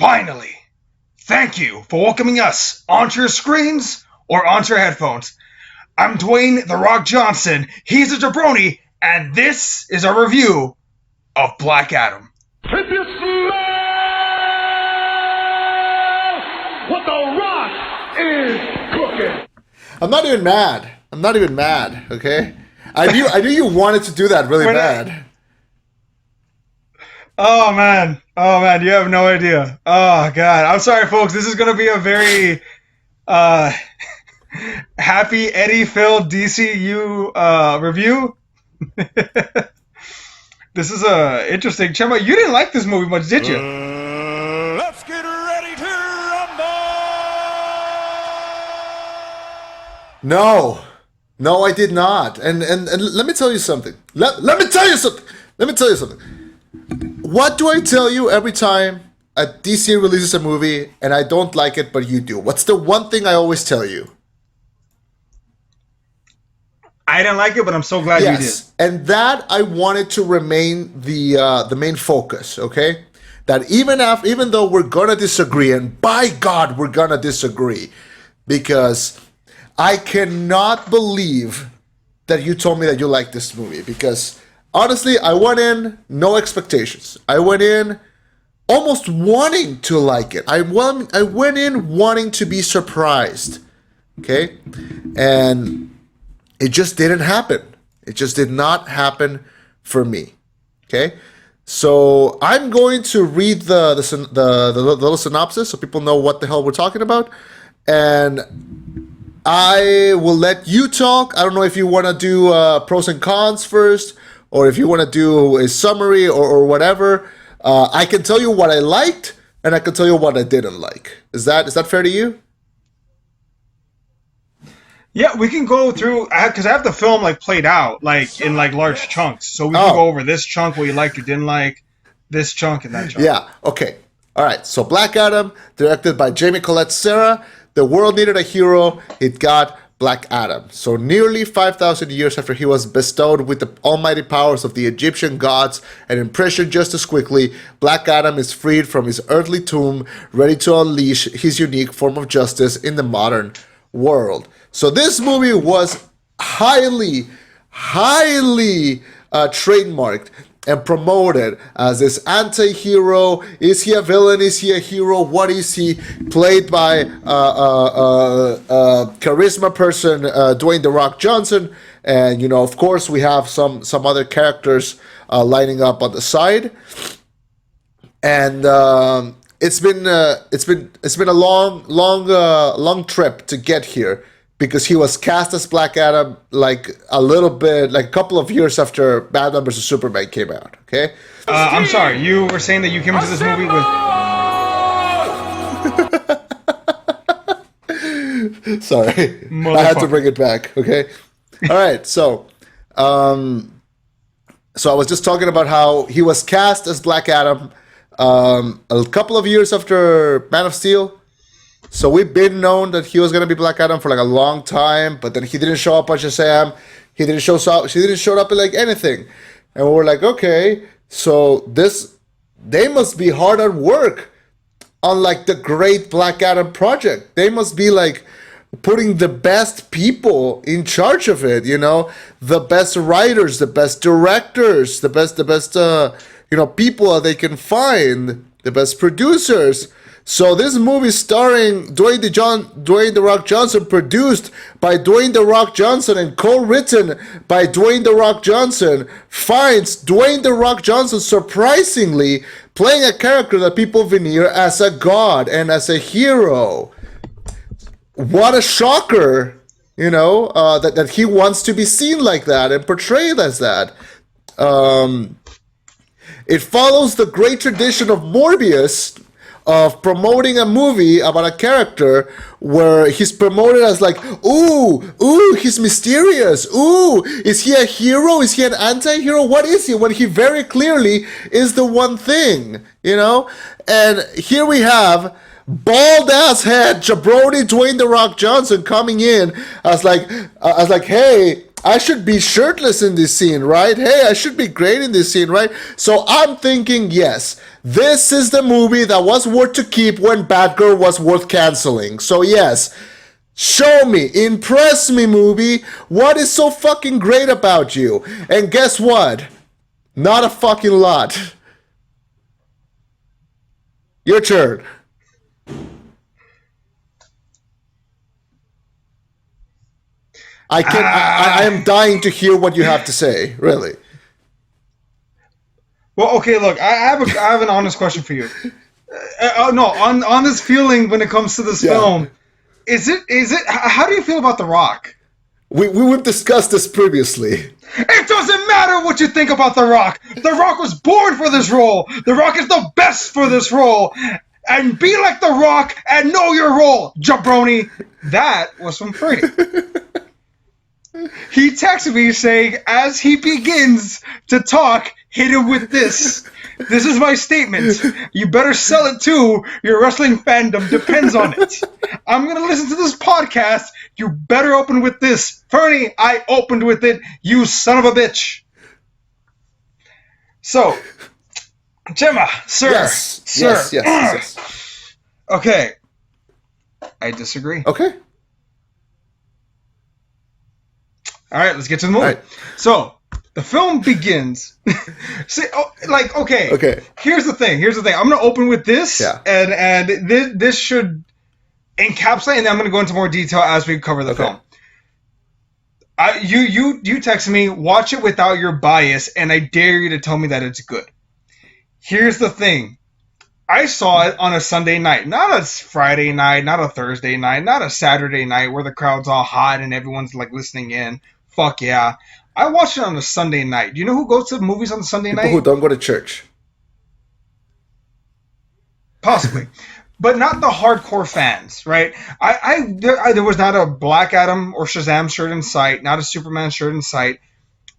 Finally! Thank you for welcoming us onto your screens or onto your headphones. I'm Dwayne The Rock Johnson, he's a jabroni, and this is a review of Black Adam. If you smell what The Rock is cooking. I'm not even mad, okay? I knew you wanted to do that really bad. Oh man, you have no idea. Oh god, I'm sorry folks, this is going to be a very happy Eddie-filled DCU review. This is interesting. Chema, you didn't like this movie much, did you? Let's get ready to rumble! No, I did not. And let me tell you something. Let me tell you something. What do I tell you every time a DC releases a movie and I don't like it, but you do? What's the one thing I always tell you? I didn't like it, but I'm so glad you did. And that I wanted to remain the main focus, okay? That even though we're gonna disagree, and by God we're gonna disagree, because I cannot believe that you told me that you liked this movie, because honestly, I went in no expectations. I went in almost wanting to like it. I went in wanting to be surprised, okay? And it just didn't happen. It just did not happen for me, okay? So I'm going to read the little synopsis so people know what the hell we're talking about, and I will let you talk. I don't know if you want to do pros and cons first, or if you want to do a summary or whatever. I can tell you what I liked, and I can tell you what I didn't like. Is that fair to you? Yeah, we can go through, because I have the film played out in large chunks, so we can go over this chunk, what you liked, you didn't like, this chunk and that chunk. Yeah. Okay. All right. So Black Adam, directed by Jamie Colette Serra. The world needed a hero. It got Black Adam. So nearly 5,000 years after he was bestowed with the almighty powers of the Egyptian gods and imprisoned just as quickly, Black Adam is freed from his earthly tomb, ready to unleash his unique form of justice in the modern world. So this movie was highly trademarked and promoted as this anti-hero. Is he a villain? Is he a hero? What is he? Played by charisma person Dwayne The Rock Johnson, and of course we have some other characters lining up on the side. And it's been a long trip to get here, because he was cast as Black Adam a couple of years after Batman vs Superman came out. Okay. I'm sorry. You were saying that you came into this movie with. Sorry, I had to bring it back. Okay. All right. So I was just talking about how he was cast as Black Adam a couple of years after Man of Steel. So we've been known that he was going to be Black Adam for a long time, but then he didn't show up on Shazam. He didn't show up in anything. And we were like, okay, so they must be hard at work on the great Black Adam project. They must be putting the best people in charge of it, the best writers, the best directors, the best people that they can find, the best producers. So this movie starring Dwayne The Rock Johnson, produced by Dwayne The Rock Johnson and co-written by Dwayne The Rock Johnson, finds Dwayne The Rock Johnson surprisingly playing a character that people veneer as a god and as a hero. What a shocker, that he wants to be seen like that and portrayed as that. It follows the great tradition of Morbius, of promoting a movie about a character where he's promoted as ooh, he's mysterious. Ooh, is he a hero? Is he an anti-hero? What is he? When he very clearly is the one thing, And here we have bald ass head jabroni Dwayne The Rock Johnson coming in as hey, I should be shirtless in this scene, right? Hey, I should be great in this scene, right? So I'm thinking, yes, this is the movie that was worth to keep when Batgirl was worth canceling. So yes, show me, impress me, movie. What is so fucking great about you? And guess what? Not a fucking lot. Your turn. I am dying to hear what you have to say, really. Well, okay, look, I have an honest question for you. No, on this feeling when it comes to this film, is it? How do you feel about The Rock? We've discussed this previously. It doesn't matter what you think about The Rock. The Rock was born for this role. The Rock is the best for this role. And be like The Rock and know your role, jabroni. That was from Freddie. He texted me saying, as he begins to talk, hit him with this. This is my statement. You better sell it too. Your wrestling fandom depends on it. I'm going to listen to this podcast. You better open with this. Fernie, I opened with it. You son of a bitch. So, Chema, sir. Yes. Okay. I disagree. Okay. All right, let's get to the movie. Right. So, the film begins. Okay. Here's the thing. I'm going to open with this, and this should encapsulate, and then I'm going to go into more detail as we cover the film. You texted me, watch it without your bias, and I dare you to tell me that it's good. Here's the thing. I saw it on a Sunday night, not a Friday night, not a Thursday night, not a Saturday night where the crowd's all hot and everyone's like listening in. Fuck yeah. I watched it on a Sunday night. Do you know who goes to movies on Sunday night? People who don't go to church. Possibly. But not the hardcore fans, right? There was not a Black Adam or Shazam shirt in sight, not a Superman shirt in sight.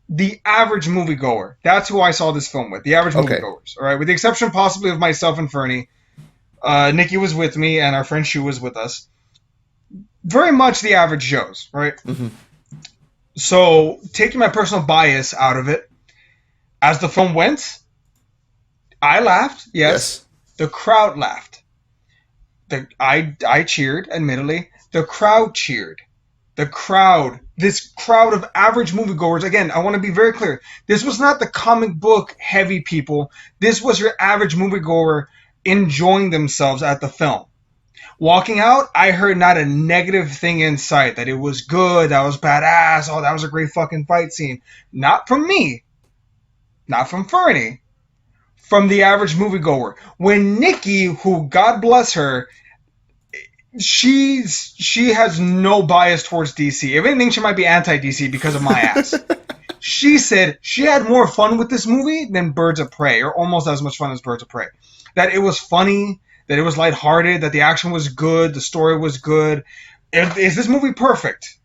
The average moviegoer. That's who I saw this film with. The average moviegoers. All right, with the exception possibly of myself and Fernie. Nikki was with me, and our friend Shu was with us. Very much the average Joes, right? Mm-hmm. So, taking my personal bias out of it, as the film went, I laughed. Yes. The crowd laughed. I cheered, admittedly. The crowd cheered. This crowd of average moviegoers, again, I want to be very clear. This was not the comic book heavy people. This was your average moviegoer enjoying themselves at the film. Walking out, I heard not a negative thing in sight. That it was good, that was badass, oh, that was a great fucking fight scene. Not from me. Not from Fernie. From the average moviegoer. When Nikki, who, God bless her, she has no bias towards DC. If anything, she might be anti-DC because of my ass. She said she had more fun with this movie than Birds of Prey, or almost as much fun as Birds of Prey. That it was funny, that it was lighthearted, that the action was good, the story was good. Is this movie perfect?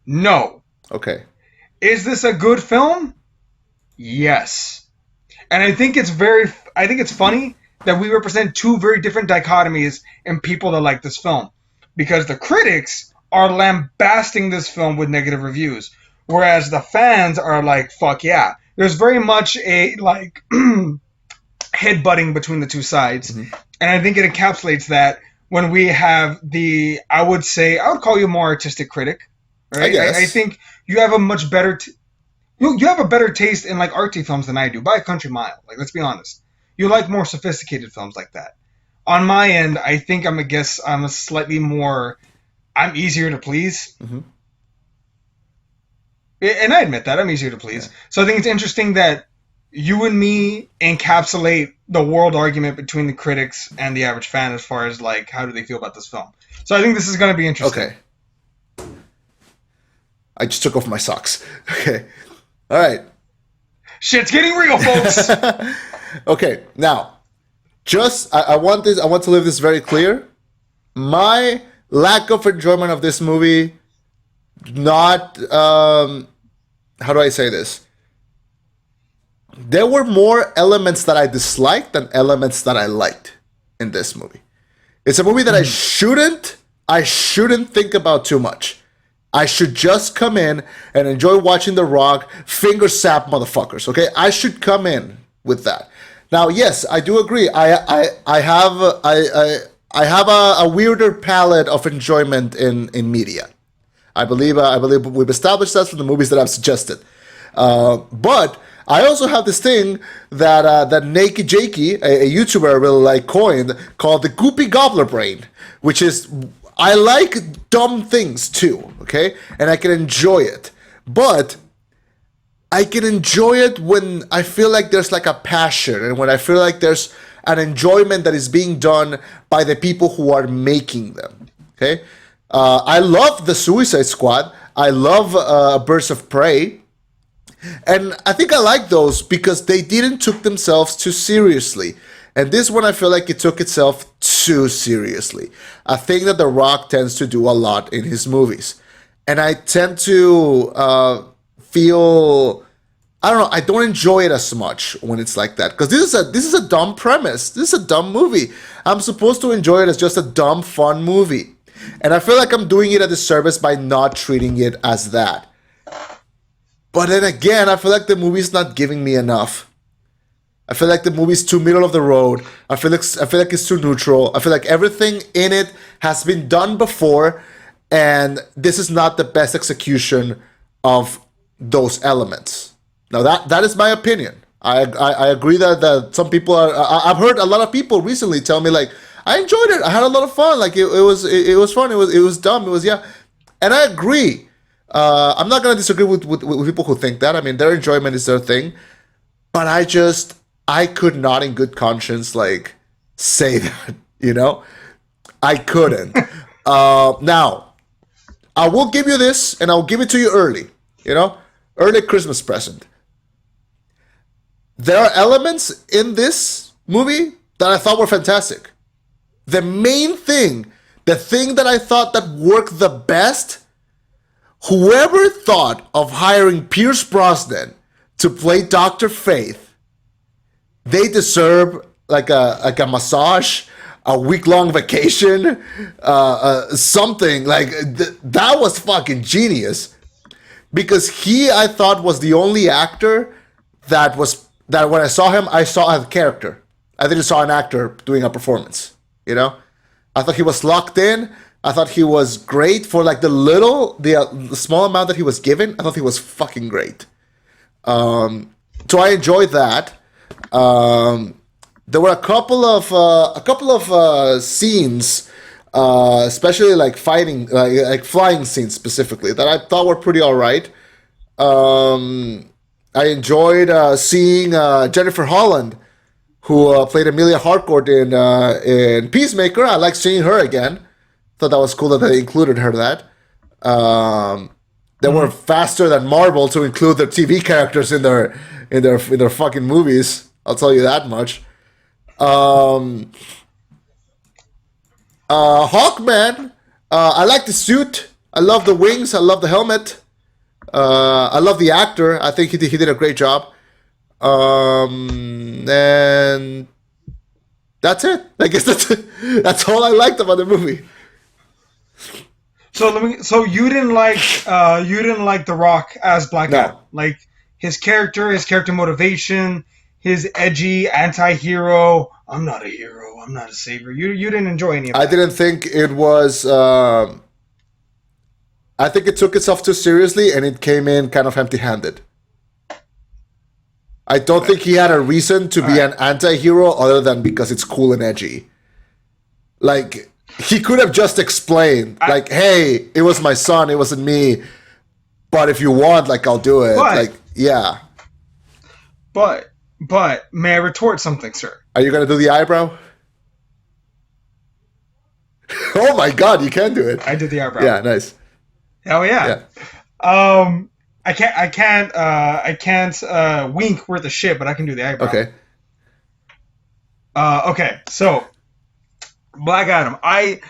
No. Okay. Is this a good film? Yes. And I think it's funny that we represent two very different dichotomies in people that like this film. Because the critics are lambasting this film with negative reviews, whereas the fans are like, fuck yeah. There's very much a, like, headbutting between the two sides. Mm-hmm. And I think it encapsulates that when we have I would call you a more artistic critic. Right? I think you have a much better... you have a better taste in, like, artsy films than I do, by a country mile. Like, let's be honest. You like more sophisticated films like that. On my end, I think I'm easier to please. Mm-hmm. And I admit that, I'm easier to please. Yeah. So I think it's interesting that you and me encapsulate the world argument between the critics and the average fan as far as, like, how do they feel about this film. So I think this is going to be interesting. Okay. I just took off my socks. Okay. All right. Shit's getting real, folks. Okay, now, I want to leave this very clear. My lack of enjoyment of this movie, not, how do I say this? There were more elements that I disliked than elements that I liked in this movie. It's a movie that I shouldn't think about too much. I should just come in and enjoy watching The Rock finger sap motherfuckers. Okay, I should come in with that. Now, yes, I do agree. I have a weirder palette of enjoyment in media. I believe we've established that from the movies that I've suggested. But I also have this thing that Naked Jakey, a YouTuber I really like, coined called the Goopy Gobbler Brain, which is I like dumb things too, okay, and I can enjoy it, but I can enjoy it when I feel like there's like a passion and when I feel like there's an enjoyment that is being done by the people who are making them, okay. I love the Suicide Squad. I love Birds of Prey. And I think I like those because they didn't took themselves too seriously. And this one I feel like it took itself too seriously. A thing that The Rock tends to do a lot in his movies. And I tend to feel, I don't know, I don't enjoy it as much when it's like that. Because this is a dumb premise. This is a dumb movie. I'm supposed to enjoy it as just a dumb, fun movie. And I feel like I'm doing it a disservice by not treating it as that. But then again, I feel like the movie's not giving me enough. I feel like the movie's too middle of the road. I feel like it's too neutral. I feel like everything in it has been done before, and this is not the best execution of those elements. Now that is my opinion. I agree that some people are. I've heard a lot of people recently tell me like I enjoyed it. I had a lot of fun. Like it was fun. It was dumb. It was and I agree. I'm not going to disagree with people who think that. I mean, their enjoyment is their thing. But I could not in good conscience, like, say that, you know? I couldn't. Now, I will give you this, and I'll give it to you early, you know? Early Christmas present. There are elements in this movie that I thought were fantastic. The main thing, the thing that I thought that worked the best, whoever thought of hiring Pierce Brosnan to play Dr. Faith, they deserve like a massage, a week-long vacation, something like that was fucking genius. Because I thought was the only actor that when I saw him, I saw a character. I didn't saw an actor doing a performance. You know, I thought he was locked in. I thought he was great for like the small amount that he was given. I thought he was fucking great. So I enjoyed that. There were a couple of scenes, especially like fighting, like flying scenes specifically, that I thought were pretty alright. I enjoyed seeing Jennifer Holland, who played Amelia Harcourt in Peacemaker. I like seeing her again. Thought that was cool that they included her. They were faster than Marvel to include their TV characters in their fucking movies. I'll tell you that much. Hawkman. I like the suit. I love the wings. I love the helmet. I love the actor. I think he did a great job. And that's it. I guess that's all I liked about the movie. So you didn't like The Rock as Black Adam, like his character motivation, his edgy anti-hero. I'm not a hero. I'm not a savior. You didn't enjoy any of that. I didn't think it was. I think it took itself too seriously, and it came in kind of empty-handed. I don't think he had a reason to be an anti-hero other than because it's cool and edgy. Like, he could have just explained, like, hey, it was my son, it wasn't me, but if you want, like, I'll do it. Like, yeah. But, may I retort something, sir? Are you going to do the eyebrow? Oh my God, you can do it. I did the eyebrow. Yeah, nice. Hell yeah. I can't wink worth a shit, but I can do the eyebrow. Okay. Okay, so Black Adam. I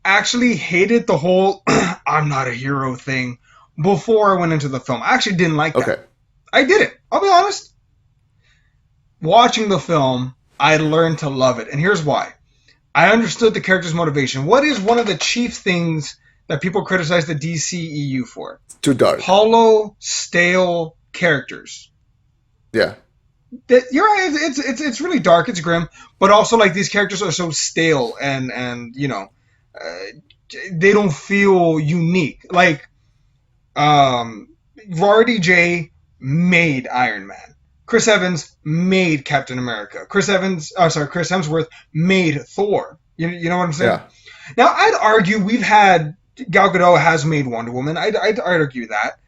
actually hated the whole I'm not a hero thing before I went into the film. I actually didn't like that. Okay. I didn't. I'll be honest. Watching the film, I learned to love it. And here's why. I understood the character's motivation. What is one of the chief things that people criticize the DCEU for. Too dark. Hollow, stale characters. Yeah. You're right. It's really dark. It's grim, but also like these characters are so stale and they don't feel unique. Like Rory J made Iron Man. Chris Evans made Captain America. Chris Hemsworth made Thor. You know what I'm saying? Yeah. Now I'd argue Gal Gadot has made Wonder Woman. I'd argue that.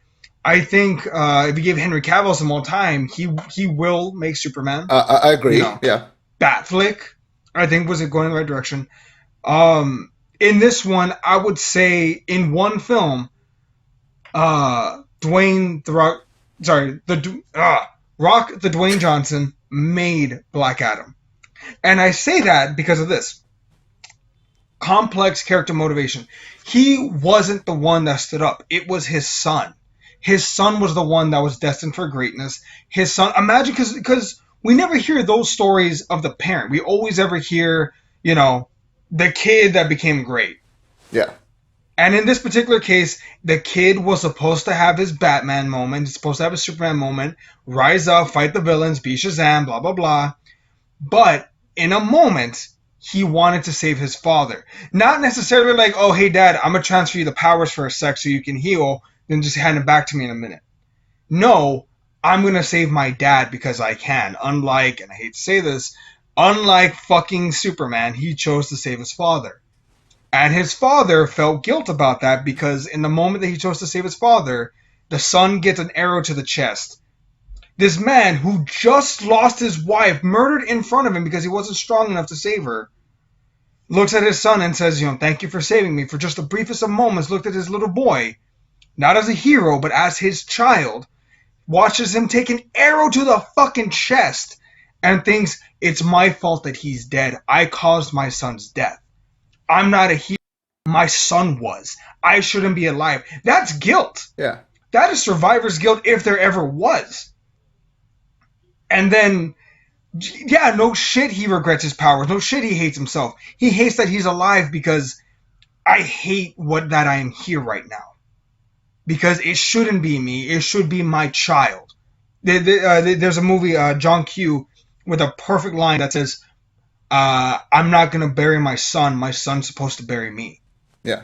I think if you give Henry Cavill some more time, he will make Superman. I agree. Yeah. Batflick, I think, was it going in the right direction. In this one, I would say in one film, Dwayne Johnson made Black Adam, and I say that because of this complex character motivation. He wasn't the one that stood up; it was his son. His son was the one that was destined for greatness. His son, imagine, because we never hear those stories of the parent. We always ever hear, the kid that became great. Yeah. And in this particular case, the kid was supposed to have his Batman moment, supposed to have his Superman moment, rise up, fight the villains, be Shazam, blah, blah, blah. But in a moment, he wanted to save his father. Not necessarily like, oh, hey, Dad, I'm going to transfer you the powers for a sec so you can heal, then just hand it back to me in a minute. No, I'm going to save my dad because I can. Unlike, and I hate to say this, unlike fucking Superman, he chose to save his father. And his father felt guilt about that because in the moment that he chose to save his father, the son gets an arrow to the chest. This man who just lost his wife, murdered in front of him because he wasn't strong enough to save her, looks at his son and says, thank you for saving me. For just the briefest of moments, looked at his little boy, not as a hero, but as his child, watches him take an arrow to the fucking chest and thinks, it's my fault that he's dead. I caused my son's death. I'm not a hero. My son was. I shouldn't be alive. That's guilt. Yeah. That is survivor's guilt if there ever was. And then, yeah, no shit he regrets his powers. No shit he hates himself. He hates that he's alive because I hate that I am here right now. Because it shouldn't be me. It should be my child. There's a movie, John Q, with a perfect line that says, I'm not going to bury my son. My son's supposed to bury me. Yeah.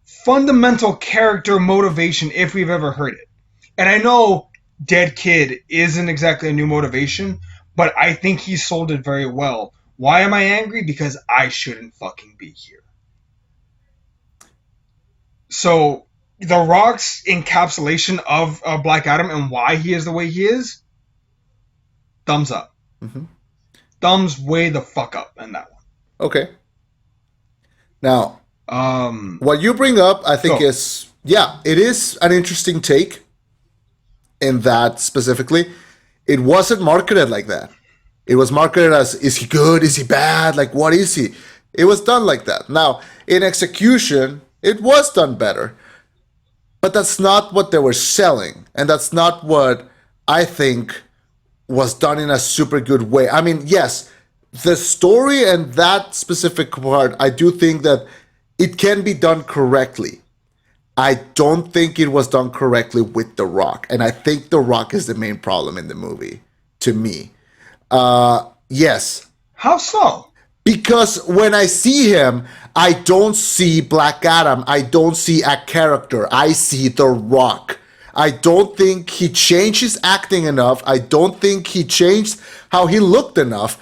Fundamental character motivation, if we've ever heard it. And I know Dead Kid isn't exactly a new motivation, but I think he sold it very well. Why am I angry? Because I shouldn't fucking be here. So, The Rock's encapsulation of Black Adam and why he is the way he is, thumbs up. Mm-hmm. Thumbs way the fuck up in that one. Okay. Now, what you bring up, I think is, it is an interesting take in that specifically. It wasn't marketed like that. It was marketed as, is he good? Is he bad? Like, what is he? It was done like that. Now, in execution, it was done better. But that's not what they were selling. And that's not what I think was done in a super good way. I mean, yes, the story and that specific part, I do think that it can be done correctly. I don't think it was done correctly with The Rock. And I think The Rock is the main problem in the movie, to me. Yes. How so? Because when I see him, I don't see Black Adam. I don't see a character. I see The Rock. I don't think he changed his acting enough. I don't think he changed how he looked enough.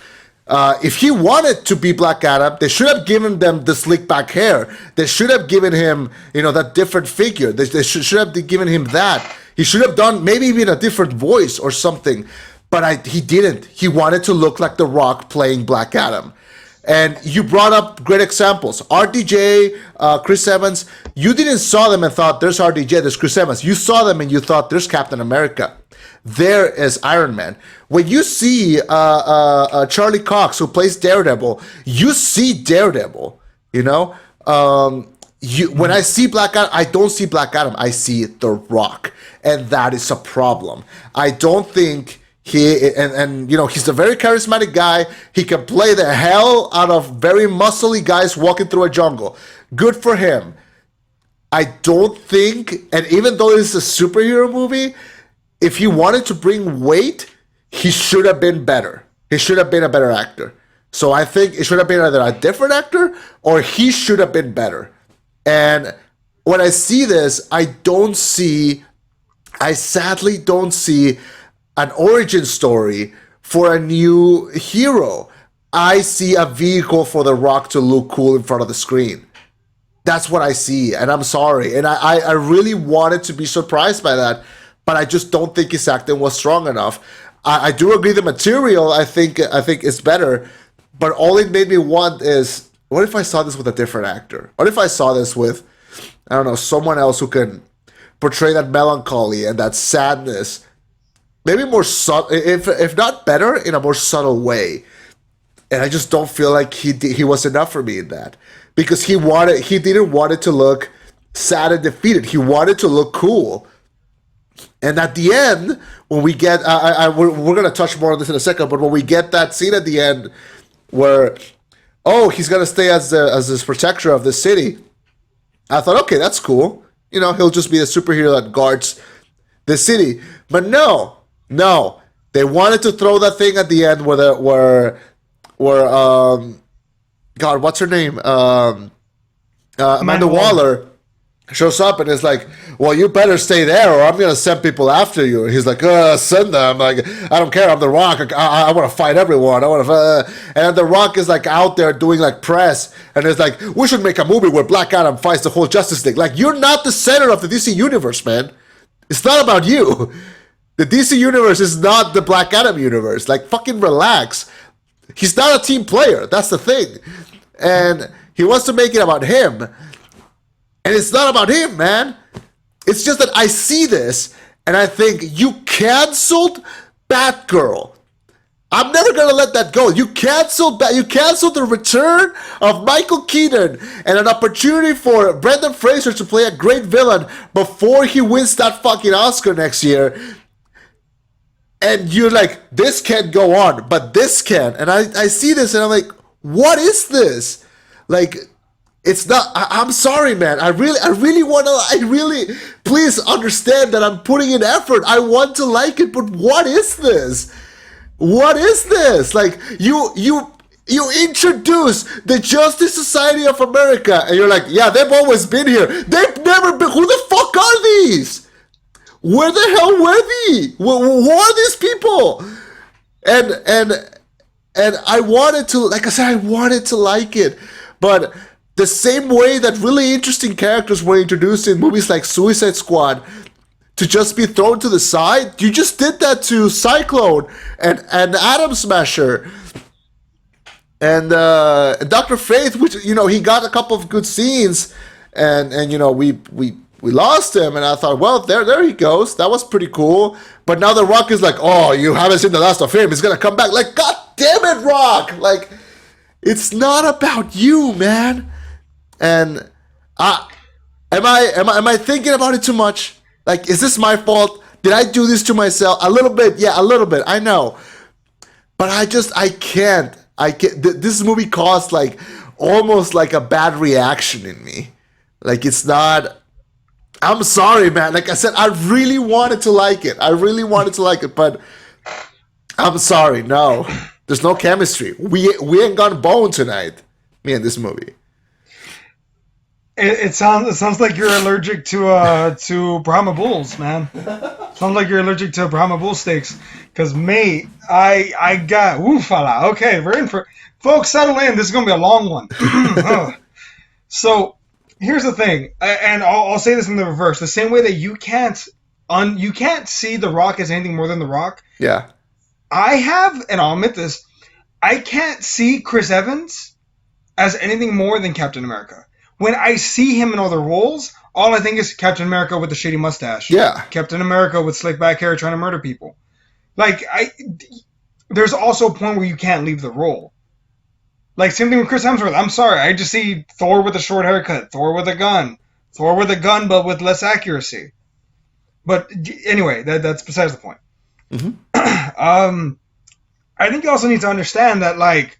If he wanted to be Black Adam, they should have given them the slick back hair. They should have given him, that different figure. They should have given him that. He should have done maybe even a different voice or something. But he didn't. He wanted to look like The Rock playing Black Adam. And you brought up great examples. RDJ, Chris Evans, you didn't saw them and thought, there's RDJ, there's Chris Evans. You saw them and you thought, there's Captain America. There is Iron Man. When you see Charlie Cox, who plays Daredevil, you see Daredevil, when I see Black Adam, I don't see Black Adam. I see The Rock. And that is a problem. I don't think... he's a very charismatic guy. He can play the hell out of very muscly guys walking through a jungle. Good for him. I don't think, and even though this is a superhero movie, if he wanted to bring weight, he should have been better. He should have been a better actor. So I think it should have been either a different actor or he should have been better. And when I see this, I sadly don't see an origin story for a new hero. I see a vehicle for The Rock to look cool in front of the screen. That's what I see, and I'm sorry. And I really wanted to be surprised by that, but I just don't think his acting was strong enough. I do agree the material I think is better, but all it made me want is, what if I saw this with a different actor? What if I saw this with, I don't know, someone else who can portray that melancholy and that sadness, maybe more subtle, if not better, in a more subtle way. And I just don't feel like he was enough for me in that, because he didn't want it to look sad and defeated. He wanted to look cool. And at the end, when we get, we're gonna touch more on this in a second, but when we get that scene at the end where, oh, he's gonna stay as this protector of the city, I thought, okay, that's cool. You know, he'll just be the superhero that guards the city. But no, they wanted to throw that thing at the end where God, what's her name? Amanda Waller shows up and is like, well, you better stay there or I'm going to send people after you. And he's like, send them. Like, I don't care. I'm The Rock. I want to fight everyone. And The Rock is like out there doing like press. And it's like, we should make a movie where Black Adam fights the whole Justice League. Like, you're not the center of the DC universe, man. It's not about you. The DC universe is not the Black Adam universe. Like, fucking relax. He's not a team player. That's the thing. And he wants to make it about him. And it's not about him, man. It's just that I see this and I think, you canceled Batgirl. I'm never going to let that go. You canceled the return of Michael Keaton and an opportunity for Brendan Fraser to play a great villain before he wins that fucking Oscar next year. And you're like, this can't go on, but this can. And I see this and I'm like, what is this? Like, it's not, I'm sorry, man. I really want to, please understand that I'm putting in effort. I want to like it, but what is this? What is this? Like, you introduce the Justice Society of America and you're like, yeah, they've always been here. They've never been, who the fuck are these? Where the hell were they? Who are these people? And I wanted to, like I said, I wanted to like it. But the same way that really interesting characters were introduced in movies like Suicide Squad to just be thrown to the side, you just did that to Cyclone and Atom Smasher. And Dr. Fate, which, you know, he got a couple of good scenes and you know, we lost him, and I thought, well, there he goes. That was pretty cool. But now The Rock is like, oh, you haven't seen the last of him. He's gonna come back. Like, God damn it, Rock! Like, it's not about you, man. And am I thinking about it too much? Like, is this my fault? Did I do this to myself? A little bit, yeah, a little bit. I know, but I can't. This movie caused like almost like a bad reaction in me. Like, it's not. I'm sorry, man. Like I said, I really wanted to like it. But I'm sorry. No, there's no chemistry. We ain't got bone tonight. Me and this movie. It sounds like you're allergic to Brahma Bulls, man. Sounds like you're allergic to Brahma Bull steaks. Cause mate, I got woofala. Okay, we're in for, folks. Settle in. This is gonna be a long one. So. Here's the thing, and I'll say this in the reverse. The same way that you can't see The Rock as anything more than The Rock. Yeah. I have, and I'll admit this, I can't see Chris Evans as anything more than Captain America. When I see him in other roles, all I think is Captain America with the shady mustache. Yeah. Captain America with slick back hair trying to murder people. Like, there's also a point where you can't leave the role. Like, same thing with Chris Hemsworth. I'm sorry. I just see Thor with a short haircut. Thor with a gun, but with less accuracy. But anyway, that's besides the point. Mm-hmm. I think you also need to understand that, like,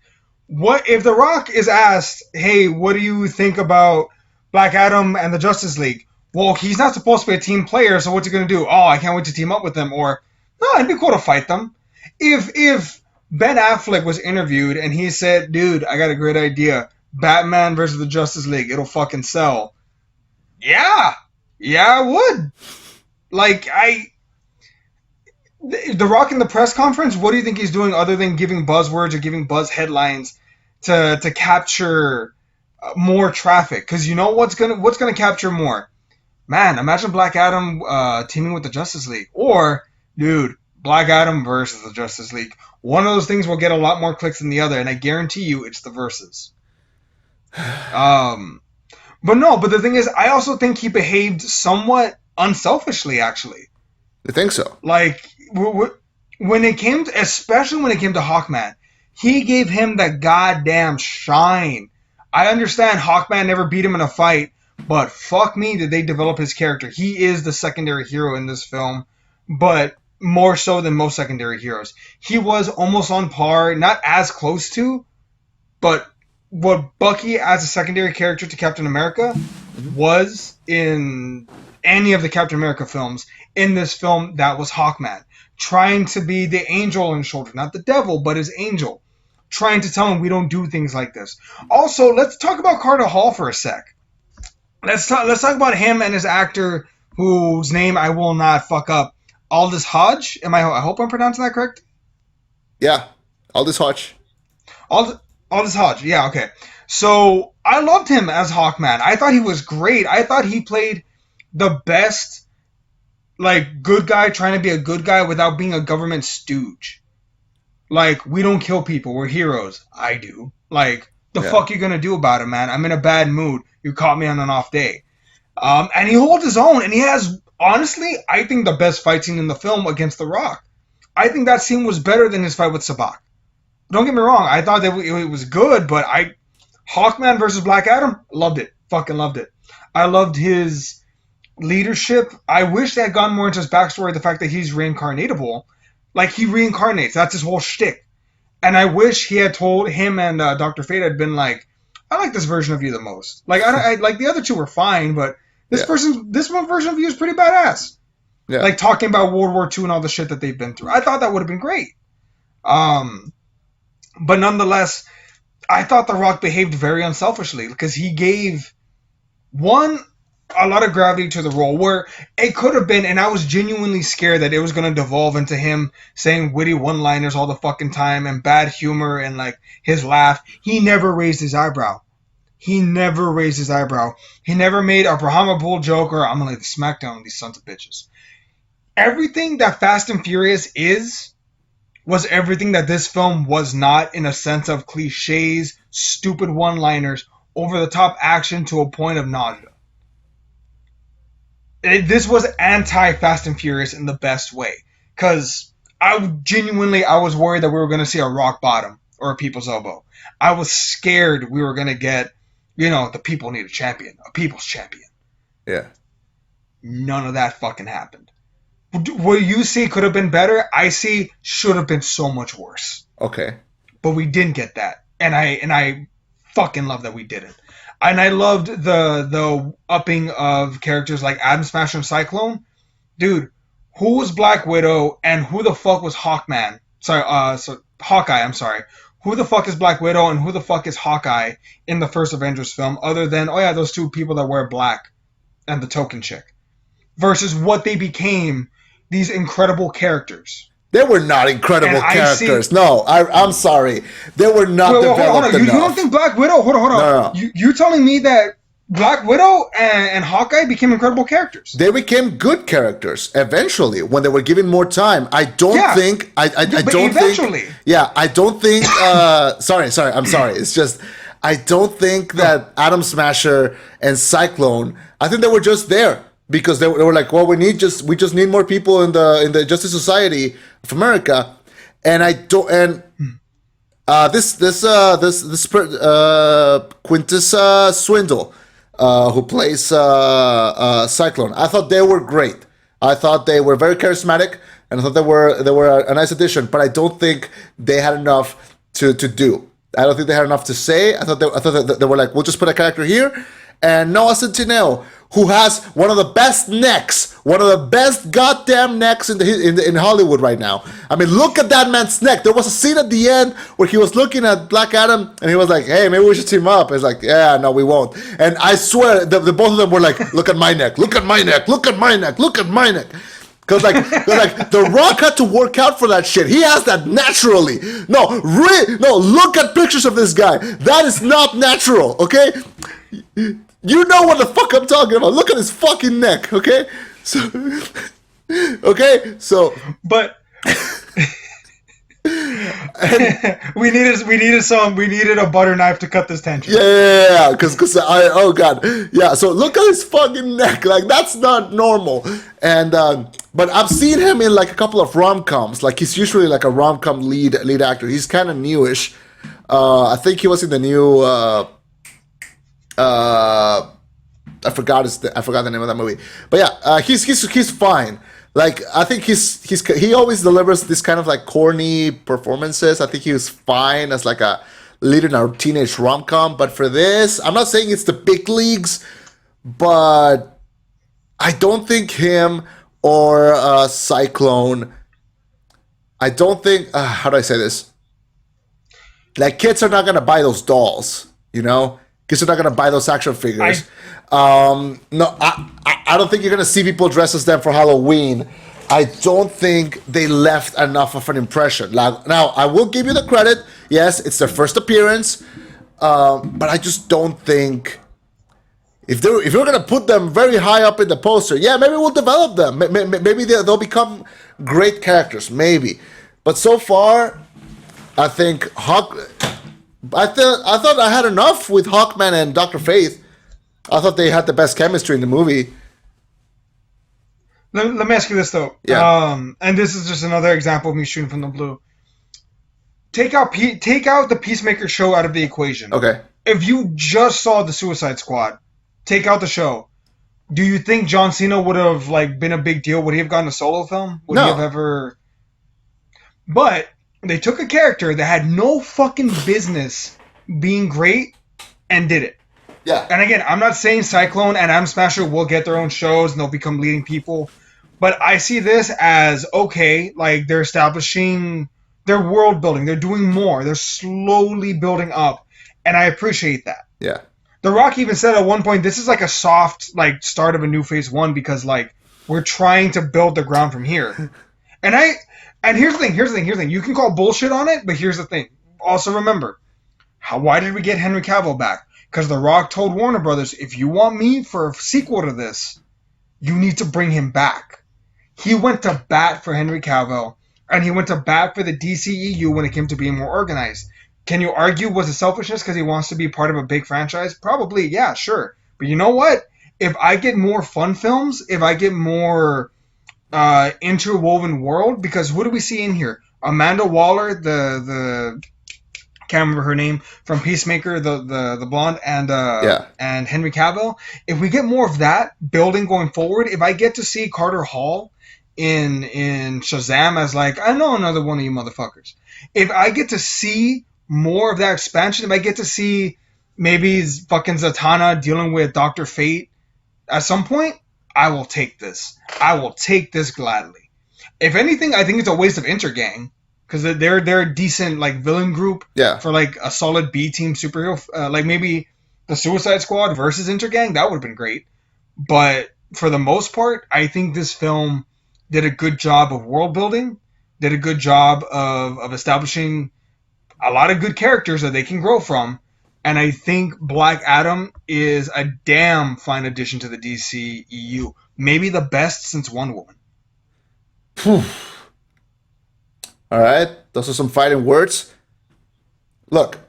what if The Rock is asked, hey, what do you think about Black Adam and the Justice League. Well, he's not supposed to be a team player, so what's he gonna do? Oh, I can't wait to team up with them. Or no, it'd be cool to fight them. If Ben Affleck was interviewed and he said, "Dude, I got a great idea. Batman versus the Justice League. It'll fucking sell." Yeah, I would. Like The Rock in the press conference. What do you think he's doing other than giving buzzwords or giving buzz headlines to capture more traffic? Because you know what's gonna capture more. Man, imagine Black Adam teaming with the Justice League. Or, dude, Black Adam versus the Justice League. One of those things will get a lot more clicks than the other, and I guarantee you it's the versus. But the thing is, I also think he behaved somewhat unselfishly, actually. I think so. Like, when it came to, especially when it came to Hawkman, he gave him the goddamn shine. I understand Hawkman never beat him in a fight, but fuck me, did they develop his character. He is the secondary hero in this film, but more so than most secondary heroes. He was almost on par, not as close to, but what Bucky as a secondary character to Captain America was in any of the Captain America films. In this film, that was Hawkman. Trying to be the angel on his shoulder. Not the devil, but his angel. Trying to tell him we don't do things like this. Also, let's talk about Carter Hall for a sec. Let's talk about him and his actor, whose name I will not fuck up. Aldous Hodge? I hope I'm pronouncing that correct? Yeah, Aldous Hodge. Aldous Hodge, yeah, okay. So, I loved him as Hawkman. I thought he was great. I thought he played the best, like, good guy trying to be a good guy without being a government stooge. Like, we don't kill people, we're heroes. I do. Like, the fuck you gonna do about it, man? I'm in a bad mood. You caught me on an off day. And he holds his own, and he has, honestly, I think the best fight scene in the film against The Rock. I think that scene was better than his fight with Sabak. Don't get me wrong, I thought that it was good, but Hawkman versus Black Adam, loved it. Fucking loved it. I loved his leadership. I wish they had gone more into his backstory, the fact that he's reincarnatable. Like, he reincarnates. That's his whole shtick. And I wish he had told him and Dr. Fate had been like, I like this version of you the most. Like, I like the other two were fine, but this one version of you is pretty badass. Yeah. Like, talking about World War II and all the shit that they've been through. I thought that would have been great. But nonetheless, I thought The Rock behaved very unselfishly because he gave, a lot of gravity to the role where it could have been, and I was genuinely scared that it was going to devolve into him saying witty one-liners all the fucking time and bad humor and like his laugh. He never raised his eyebrow. He never made a Brahma Bull joke or I'm going to lay the smackdown on these sons of bitches. Everything that Fast and Furious was everything that this film was not, in a sense of cliches, stupid one-liners, over-the-top action to a point of nausea. This was anti-Fast and Furious in the best way. Because I was worried that we were going to see a rock bottom or a people's elbow. I was scared we were going to get, the people need a champion, a people's champion. Yeah. None of that fucking happened. What you see could have been better, I see should have been so much worse. Okay. But we didn't get that. And I fucking love that we didn't. And I loved the upping of characters like Atom Smasher and Cyclone. Dude, who was Black Widow and who the fuck was Hawkman? Hawkeye, I'm sorry. Who the fuck is Black Widow and who the fuck is Hawkeye in the first Avengers film other than, those two people that wear black and the token chick? Versus what they became, these incredible characters. They were not incredible characters. No, I'm sorry. They were not developed hold on. enough. You don't think Black Widow... Hold on. No. You're telling me that Black Widow and Hawkeye became incredible characters? They became good characters eventually when they were given more time. I don't think... I don't eventually. think... Yeah, I don't think... sorry. I'm sorry. It's just... I don't think that Atom Smasher and Cyclone... I think they were just there. Because they were like, well, we just need more people in the Justice Society of America, and I don't. And this Quintus Swindle, who plays Cyclone, I thought they were great. I thought they were very charismatic, and I thought they were a nice addition. But I don't think they had enough to do. I don't think they had enough to say. I thought that they were like, we'll just put a character here, and Noah Centineo, who has one of the best necks, one of the best goddamn necks in Hollywood right now. I mean, look at that man's neck. There was a scene at the end where he was looking at Black Adam, and he was like, "Hey, maybe we should team up." It's like, "Yeah, no, we won't." And I swear, the both of them were like, "Look at my neck, look at my neck, look at my neck, look at my neck." Because like The Rock had to work out for that shit. He has that naturally. No, look at pictures of this guy. That is not natural, okay? You know what the fuck I'm talking about. Look at his fucking neck, okay? So, okay, so. But we needed a butter knife to cut this tension. Yeah, because oh god, yeah. So look at his fucking neck, like that's not normal. And but I've seen him in like a couple of rom-coms. Like he's usually like a rom-com lead actor. He's kind of newish. I think he was in the new. I forgot the name of that movie. But yeah, he's fine. Like I think he always delivers this kind of like corny performances. I think he was fine as like a lead in a teenage rom-com. But for this, I'm not saying it's the big leagues, but I don't think him or Cyclone. I don't think. How do I say this? Like kids are not gonna buy those dolls, you know. Kids are not gonna buy those action figures. No, I don't think you're gonna see people dress as them for Halloween. I don't think they left enough of an impression. Like, now, I will give you the credit. Yes, it's their first appearance, but I just don't think if you're gonna put them very high up in the poster, yeah, maybe we'll develop them. Maybe they'll become great characters. Maybe, but so far, I think I thought I had enough with Hawkman and Dr. Faith. I thought they had the best chemistry in the movie. Let me ask you this though. Yeah. And this is just another example of me shooting from the blue. Take out the Peacemaker show out of the equation. Okay. If you just saw the Suicide Squad, take out the show. Do you think John Cena would have like been a big deal? Would he have gotten a solo film? Would No. he have ever? But they took a character that had no fucking business being great and did it. Yeah. And again, I'm not saying Cyclone and Atom Smasher will get their own shows and they'll become leading people, but I see this as okay, like they're establishing their world building, they're doing more, they're slowly building up, and I appreciate that. Yeah. The Rock even said at one point, this is like a soft like start of a new phase one because like we're trying to build the ground from here. And here's the thing. You can call bullshit on it, but here's the thing. Also remember, why did we get Henry Cavill back? Because The Rock told Warner Brothers, if you want me for a sequel to this, you need to bring him back. He went to bat for Henry Cavill, and he went to bat for the DCEU when it came to being more organized. Can you argue was it selfishness because he wants to be part of a big franchise? Probably, yeah, sure. But you know what? If I get more fun films, if I get more interwoven world, because who do we see in here? Amanda Waller, the can't remember her name, from Peacemaker, the blonde, and Henry Cavill. If we get more of that building going forward, if I get to see Carter Hall in Shazam as like, I know another one of you motherfuckers. If I get to see more of that expansion, if I get to see maybe fucking Zatanna dealing with Dr. Fate at some point, I will take this. I will take this gladly. If anything, I think it's a waste of Intergang. Because they're a decent like villain group for like a solid B team superhero. Like maybe the Suicide Squad versus Intergang, that would have been great. But for the most part, I think this film did a good job of world building, did a good job of establishing a lot of good characters that they can grow from. And I think Black Adam is a damn fine addition to the DCEU. Maybe the best since Wonder Woman. Whew. All right, those are some fighting words. Look,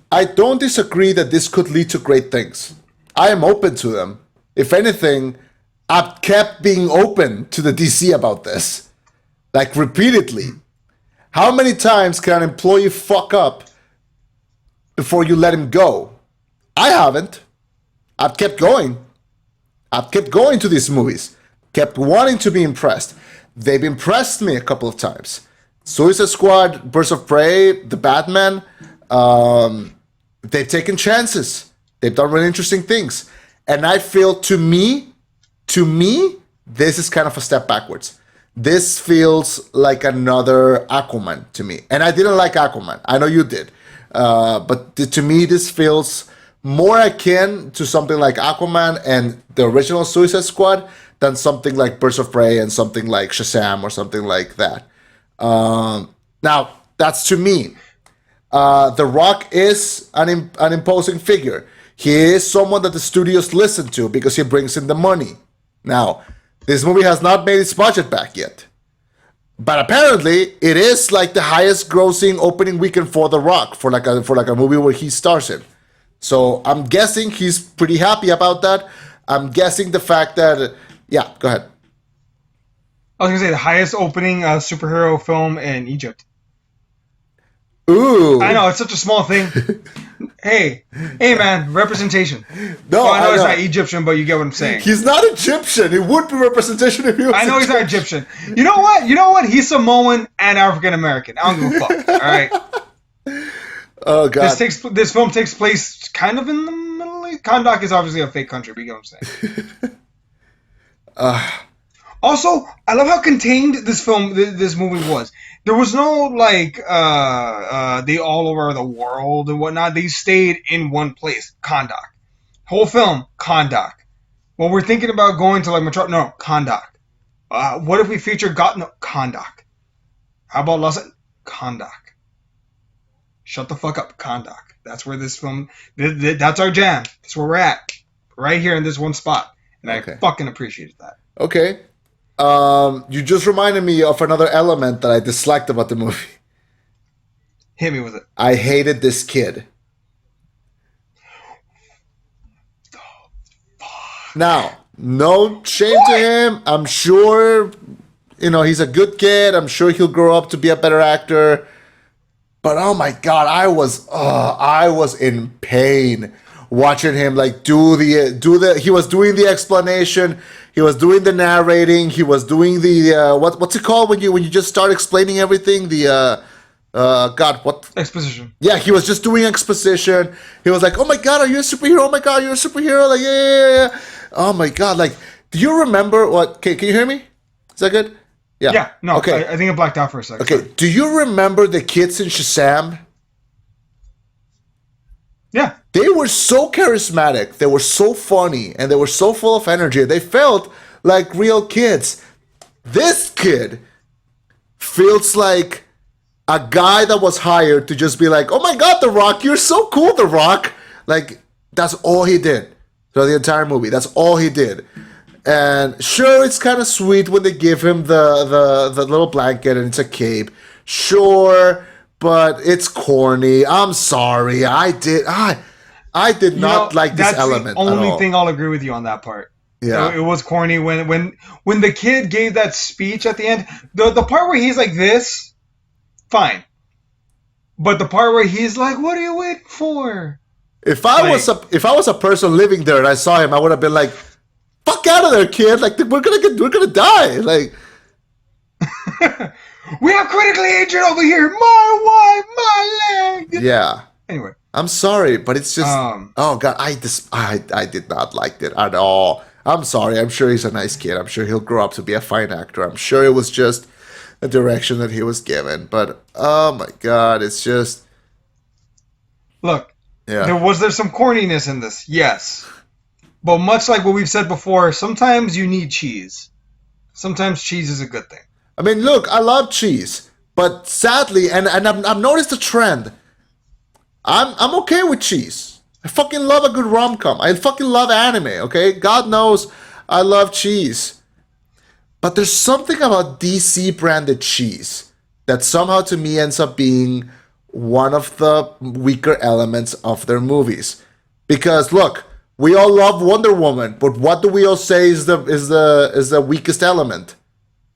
I don't disagree that this could lead to great things. I am open to them. If anything, I've kept being open to the DC about this. Like, repeatedly. How many times can an employee fuck up before you let him go? I haven't. I've kept going. I've kept going to these movies. Kept wanting to be impressed. They've impressed me a couple of times. Suicide Squad, Birds of Prey, The Batman, they've taken chances. They've done really interesting things. And I feel to me, this is kind of a step backwards. This feels like another Aquaman to me. And I didn't like Aquaman. I know you did. But to me, this feels more akin to something like Aquaman and the original Suicide Squad than something like Birds of Prey and something like Shazam or something like that. Now, that's to me. The Rock is an imposing figure. He is someone that the studios listen to because he brings in the money. Now, this movie has not made its budget back yet. But apparently, it is like the highest grossing opening weekend for The Rock, for like a movie where he stars in. So I'm guessing he's pretty happy about that. I'm guessing the fact that, yeah, go ahead. I was going to say the highest opening superhero film in Egypt. Ooh. I know, it's such a small thing. Hey, man, representation. No, well, I know he's not Egyptian, but you get what I'm saying. He's not Egyptian. It would be representation if he was I know he's not Egyptian. You know what? He's Samoan and African American. I don't give a fuck. All right. Oh god. This film takes place kind of in the Middle East. Kahndaq is obviously a fake country, but you get what I'm saying. Also, I love how contained this movie was. There was no like they all over the world and whatnot. They stayed in one place, Kahndaq. Whole film, Kahndaq. Well, we're thinking about going to like no, Kahndaq. What if we feature Kahndaq? How about Los Kahndaq? Shut the fuck up, Kahndaq. That's where this film. That's our jam. That's where we're at, right here in this one spot, and I fucking appreciated that. Okay. You just reminded me of another element that I disliked about the movie. Hit me with it. I hated this kid. Now, no shame to him. I'm sure, he's a good kid. I'm sure he'll grow up to be a better actor. But oh my god, I was in pain watching him like do the. He was doing the explanation. He was doing the narrating. He was doing the what's it called when you just start explaining everything? The what exposition? Yeah, he was just doing exposition. He was like, "Oh my god, are you a superhero? Oh my god, you're a superhero!" Like, yeah. Oh my god, like, do you remember what? Can you hear me? Is that good? Yeah. Yeah. No. Okay. I think it blacked out for a second. Okay. Sorry. Do you remember the kids in Shazam? Yeah. They were so charismatic, they were so funny, and they were so full of energy. They felt like real kids. This kid feels like a guy that was hired to just be like, "Oh my god, The Rock, you're so cool, The Rock." Like, that's all he did throughout the entire movie. That's all he did. And sure, it's kind of sweet when they give him the little blanket and it's a cape. Sure, but it's corny. I'm sorry. I did not like this element at all. That's the only thing I'll agree with you on that part. Yeah. It was corny when the kid gave that speech at the end. The part where he's like this, fine. But the part where he's like, "What are you waiting for?" If I was a person living there and I saw him, I would have been like, "Fuck out of there, kid! Like, we're gonna die!" Like, we have critically injured over here. My wife, my leg. Yeah. Anyway, I'm sorry, but it's just oh god, I did not like it at all. I'm sorry. I'm sure he's a nice kid. I'm sure he'll grow up to be a fine actor. I'm sure it was just a direction that he was given. But oh my god, it's just look. Yeah. There's some corniness in this, yes. But much like what we've said before, sometimes you need cheese. Sometimes cheese is a good thing. I mean, look, I love cheese, but sadly, and I've noticed a trend. I'm okay with cheese. I fucking love a good rom-com. I fucking love anime, okay? God knows I love cheese. But there's something about DC branded cheese that somehow to me ends up being one of the weaker elements of their movies. Because look, we all love Wonder Woman, but what do we all say is the weakest element?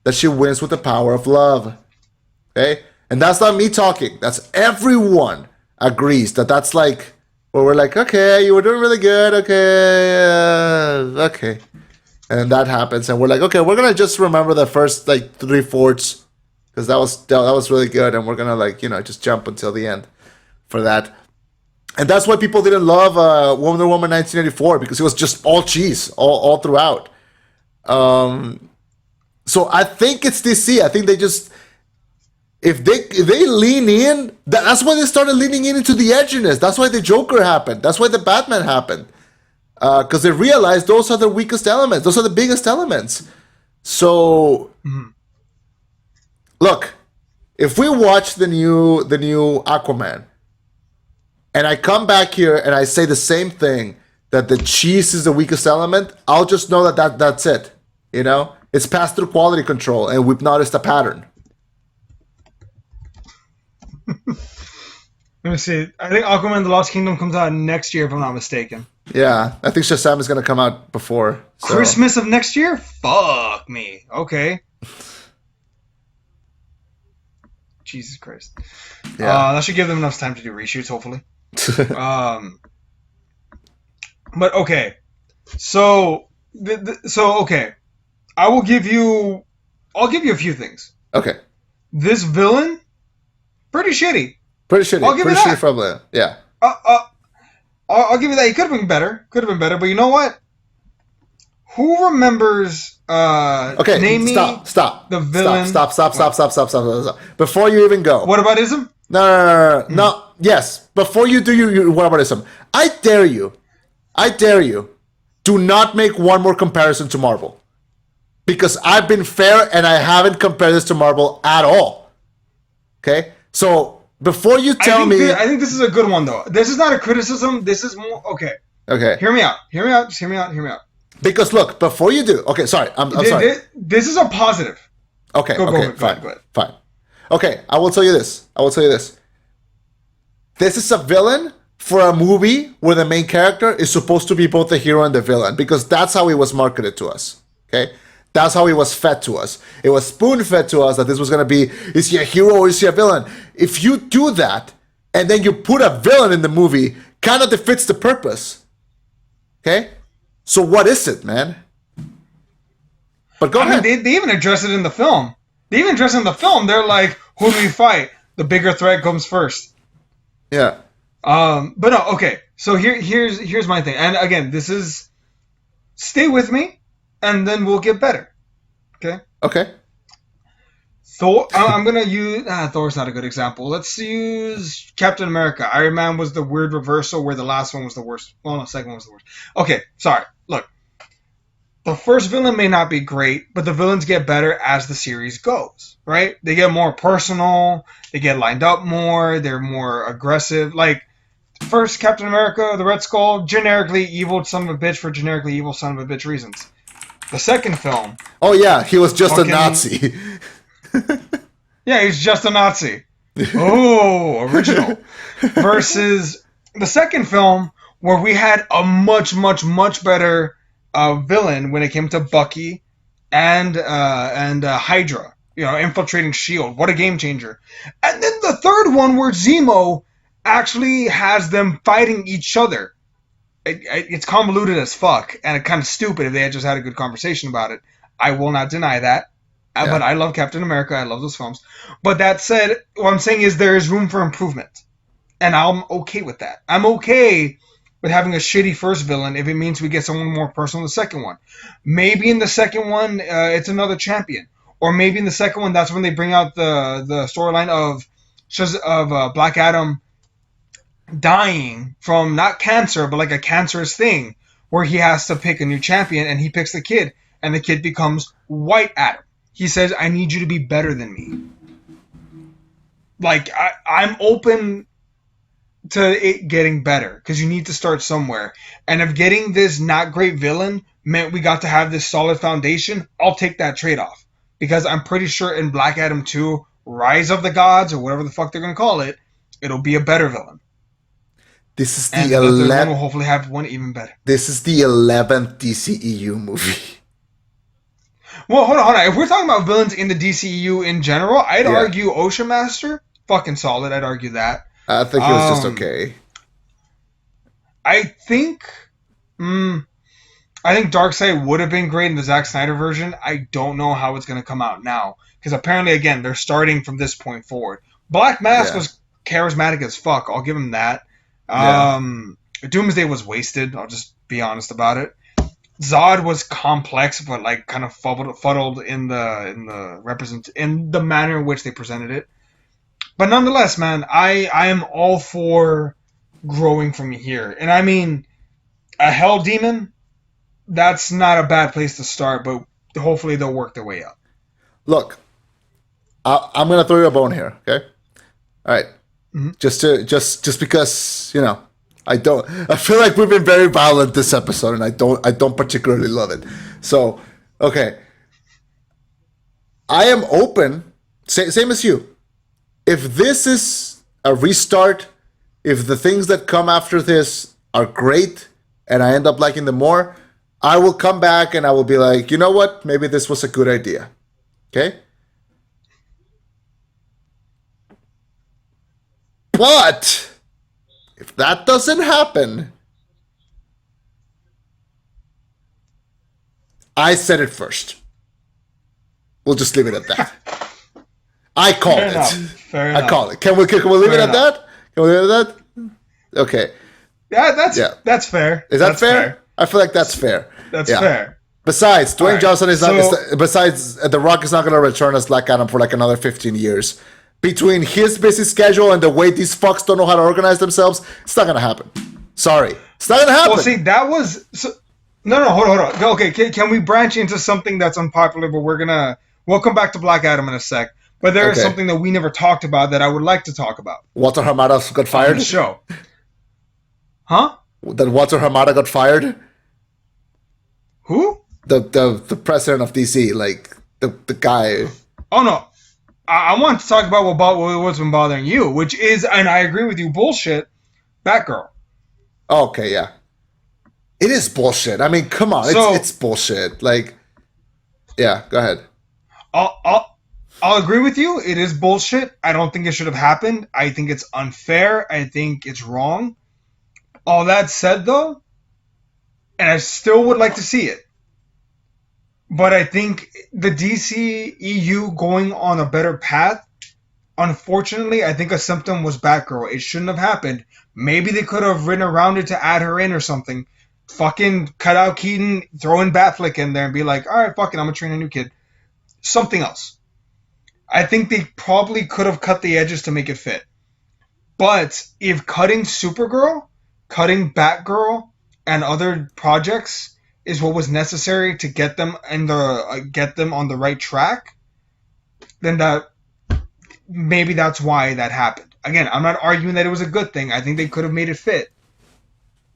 That she wins with the power of love. Okay? And that's not me talking. That's everyone agrees that's like, where we're like, okay, you were doing really good, okay. And that happens, and we're like, okay, we're gonna just remember the first like 3/4, because that was really good, and we're gonna like, just jump until the end for that. And that's why people didn't love Wonder Woman 1984, because it was just all cheese all throughout. So I think it's DC. I think they just, if they lean in, that's why they started leaning in into the edginess. That's why the Joker happened. That's why the Batman happened. Because they realized those are the weakest elements. Those are the biggest elements. So, look, if we watch the new Aquaman, and I come back here and I say the same thing, that the cheese is the weakest element, I'll just know that's it. You know, it's passed through quality control, and we've noticed a pattern. Let me see. I think Aquaman: The Lost Kingdom comes out next year, if I'm not mistaken. Yeah, I think Shazam is going to come out before. So. Christmas of next year? Fuck me. Okay. Jesus Christ. Yeah. That should give them enough time to do reshoots, hopefully. But okay. So okay. I'll give you a few things. Okay. This villain, pretty shitty. Pretty shitty. I'll give pretty you shitty that. from the, yeah. I'll give you that. He could have been better. But you know what? Who remembers? Okay. Name Stop. The villain. Stop. Before you even go. What about ism? No. Yes. Before you do your what about ism? I dare you. Do not make one more comparison to Marvel. Because I've been fair and I haven't compared this to Marvel at all. Okay? So, before you tell me... I think this is a good one, though. This is not a criticism. This is more... Okay. Hear me out. Just hear me out. Because, look, before you do... Okay, sorry. I'm sorry. This is a positive. Okay, Go fine. ahead. Fine. Okay, I will tell you this. This is a villain for a movie where the main character is supposed to be both the hero and the villain. Because that's how it was marketed to us. Okay? That's how it was fed to us. It was spoon-fed to us that this was going to be, is he a hero or is he a villain? If you do that, and then you put a villain in the movie, kind of defeats the purpose. Okay? So what is it, man? But go ahead. Mean, they even address it in the film. They're like, who do we fight? The bigger threat comes first. Yeah. But no, okay. So here's my thing. And again, this is, stay with me. And then we'll get better. Okay. Thor. I'm gonna use. Thor's not a good example. Let's use Captain America. Iron Man was the weird reversal where the last one was the worst. Well, no, the second one was the worst. Okay, sorry. Look, the first villain may not be great, but the villains get better as the series goes. Right? They get more personal. They get lined up more. They're more aggressive. Like first Captain America, the Red Skull, generically evil son of a bitch for generically evil son of a bitch reasons. The second film... Oh, yeah, he was just a Nazi. Yeah, he's just a Nazi. Oh, original. Versus the second film, where we had a much, much, much better villain when it came to Bucky and Hydra. You know, infiltrating S.H.I.E.L.D. What a game changer. And then the third one, where Zemo actually has them fighting each other. It's convoluted as fuck, and it's kind of stupid if they had just had a good conversation about it. I will not deny that. Yeah. But I love Captain America. I love those films. But that said, what I'm saying is there is room for improvement. And I'm okay with that. I'm okay with having a shitty first villain if it means we get someone more personal in the second one. Maybe in the second one, it's another champion. Or maybe in the second one, that's when they bring out the storyline of Black Adam dying from not cancer, but like a cancerous thing, where he has to pick a new champion, and he picks the kid, and the kid becomes White Adam. He says, I need you to be better than me. Like, I'm open to it getting better, because you need to start somewhere. And if getting this not great villain meant we got to have this solid foundation, I'll take that trade-off. Because I'm pretty sure in Black Adam 2, Rise of the Gods, or whatever the fuck they're going to call it, it'll be a better villain. This is the 11th. We'll hopefully have one even better. This is the 11th DCEU movie. Well, hold on. If we're talking about villains in the DCEU in general, I'd argue Ocean Master, fucking solid. I'd argue that. I think it was just okay. I think Darkseid would have been great in the Zack Snyder version. I don't know how it's going to come out now, because apparently, again, they're starting from this point forward. Black Mask was charismatic as fuck. I'll give him that. Yeah. Doomsday was wasted. I'll just be honest about it. Zod was complex, but like kind of fuddled in the manner in which they presented it. But nonetheless, man, I am all for growing from here. And I mean, a hell demon, that's not a bad place to start, but hopefully they'll work their way up. Look, I'm gonna throw you a bone here. Okay. All right. Mm-hmm. Just because I feel like we've been very violent this episode, and I don't particularly love it. So, okay, I am open. Same as you. If this is a restart, if the things that come after this are great, and I end up liking them more, I will come back and I will be like, you know what? Maybe this was a good idea. Okay. But if that doesn't happen, I said it first. We'll just leave it at that. I called Fair it. enough. Fair enough. I called it. Can we leave Fair it at enough. that? Can we leave it at that? Okay. Yeah, that's Yeah. that's fair. Is that That's fair? I feel like that's fair. That's Yeah. fair. Besides, Dwayne Alright, Johnson is not. so- Besides, The Rock is not going to return as Black Adam for like another 15 years. Between his busy schedule and the way these fucks don't know how to organize themselves, it's not going to happen. Sorry, it's not going to happen. Well, see, that was no. Hold on. Okay, can we branch into something that's unpopular? But we'll come back to Black Adam in a sec. But there is Okay. something that we never talked about that I would like to talk about Walter Hamada got on fired. the show. Huh? That Walter Hamada got fired. Who? The president of DC, like the guy. Oh no. I want to talk about what's been bothering you, which is, and I agree with you, bullshit. Batgirl. Okay, yeah. It is bullshit. I mean, come on, So- it's bullshit. Like, yeah, go ahead. I'll agree with you. It is bullshit. I don't think it should have happened. I think it's unfair. I think it's wrong. All that said, though, and I still would like to see it. But I think the DC EU going on a better path, unfortunately, I think a symptom was Batgirl. It shouldn't have happened. Maybe they could have written around it to add her in or something. Fucking cut out Keaton, throw in Batflick in there and be like, all right, fuck it, I'm going to train a new kid. Something else. I think they probably could have cut the edges to make it fit. But if cutting Supergirl, cutting Batgirl, and other projects is what was necessary to get them on the right track, then maybe that's why that happened. Again, I'm not arguing that it was a good thing. I think they could have made it fit,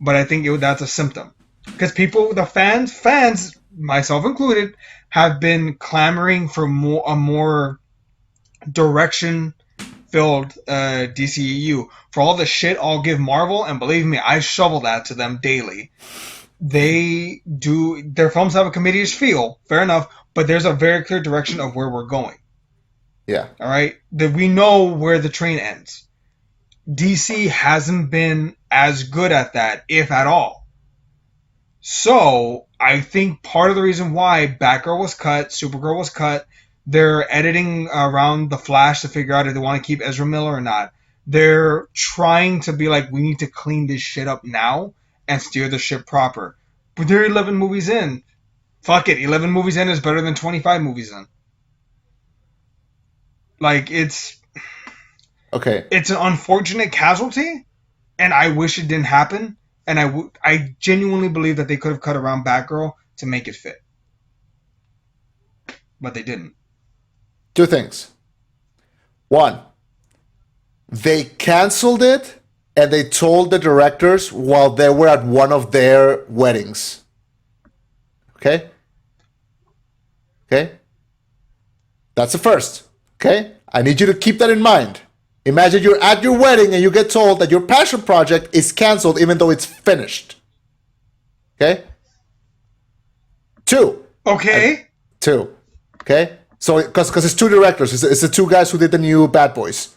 but I think that's a symptom because the fans, myself included, have been clamoring for a more direction-filled DCEU. For all the shit I'll give Marvel, and believe me, I shovel that to them daily. Their films have a committee-ish feel, fair enough, but there's a very clear direction of where we're going. Yeah. All right? We know where the train ends. DC hasn't been as good at that, if at all. So, I think part of the reason why Batgirl was cut, Supergirl was cut, they're editing around the Flash to figure out if they want to keep Ezra Miller or not. They're trying to be like, we need to clean this shit up now and steer the ship proper. But they're 11 movies in. Fuck it, 11 movies in is better than 25 movies in. Like, it's Okay. an unfortunate casualty, and I wish it didn't happen. And I genuinely believe that they could have cut around Batgirl to make it fit. But they didn't. Two things. One, they canceled it and they told the directors while they were at one of their weddings. Okay? Okay? That's the first. Okay? I need you to keep that in mind. Imagine you're at your wedding and you get told that your passion project is canceled even though it's finished. Okay? Two. Okay. Okay? So, because it's two directors. It's the two guys who did the new Bad Boys.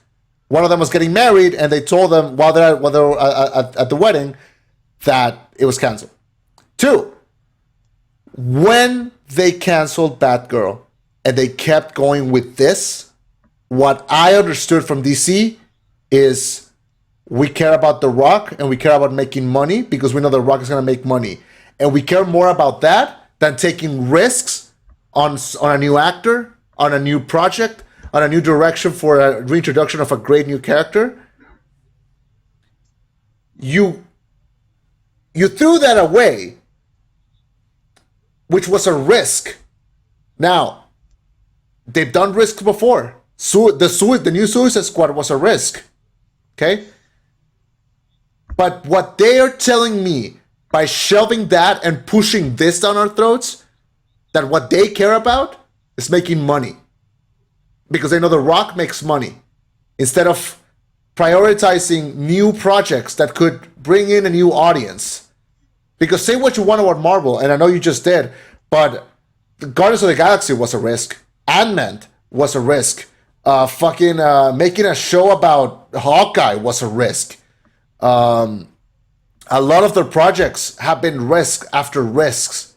One of them was getting married, and they told them while they were at the wedding that it was canceled. Two, when they canceled Batgirl and they kept going with this, what I understood from DC is we care about The Rock and we care about making money because we know The Rock is going to make money. And we care more about that than taking risks on a new actor, on a new project, on a new direction for a reintroduction of a great new character. You threw that away, which was a risk. Now, they've done risks before. The new Suicide Squad was a risk. Okay? But what they are telling me by shelving that and pushing this down our throats, that what they care about is making money. Because they know The Rock makes money. Instead of prioritizing new projects that could bring in a new audience. Because say what you want about Marvel, and I know you just did, but Guardians of the Galaxy was a risk. Ant-Man was a risk. Making a show about Hawkeye was a risk. A lot of their projects have been risk after risks.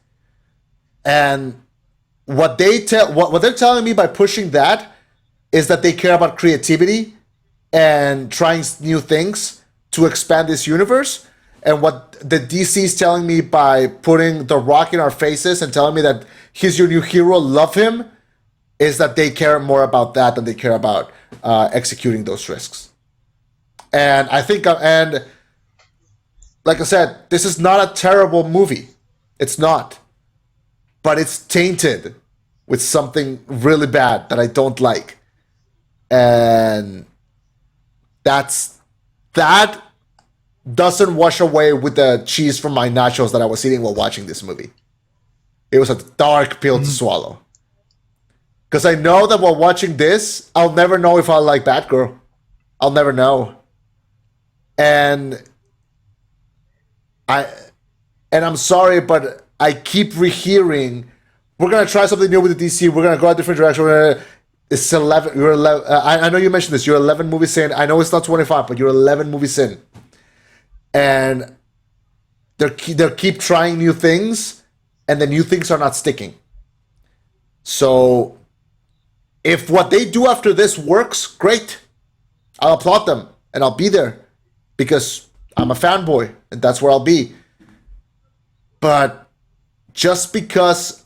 And what they're telling me by pushing that is that they care about creativity and trying new things to expand this universe. And what the DC is telling me by putting The Rock in our faces and telling me that he's your new hero, love him, is that they care more about that than they care about executing those risks. And I think, and like I said, this is not a terrible movie. It's not. But it's tainted with something really bad that I don't like. And that doesn't wash away with the cheese from my nachos that I was eating while watching this movie. It was a dark pill to swallow. Because I know that while watching this, I'll never know if I'll like Batgirl. I'll never know. And I'm sorry, but I keep rehearing, we're gonna try something new with the DC. We're gonna go a different direction. It's 11. You're 11. I know you mentioned this. You're 11 movies in. I know it's not 25, but you're 11 movies in, and they keep trying new things, and the new things are not sticking. So, if what they do after this works, great. I'll applaud them, and I'll be there because I'm a fanboy, and that's where I'll be. But just because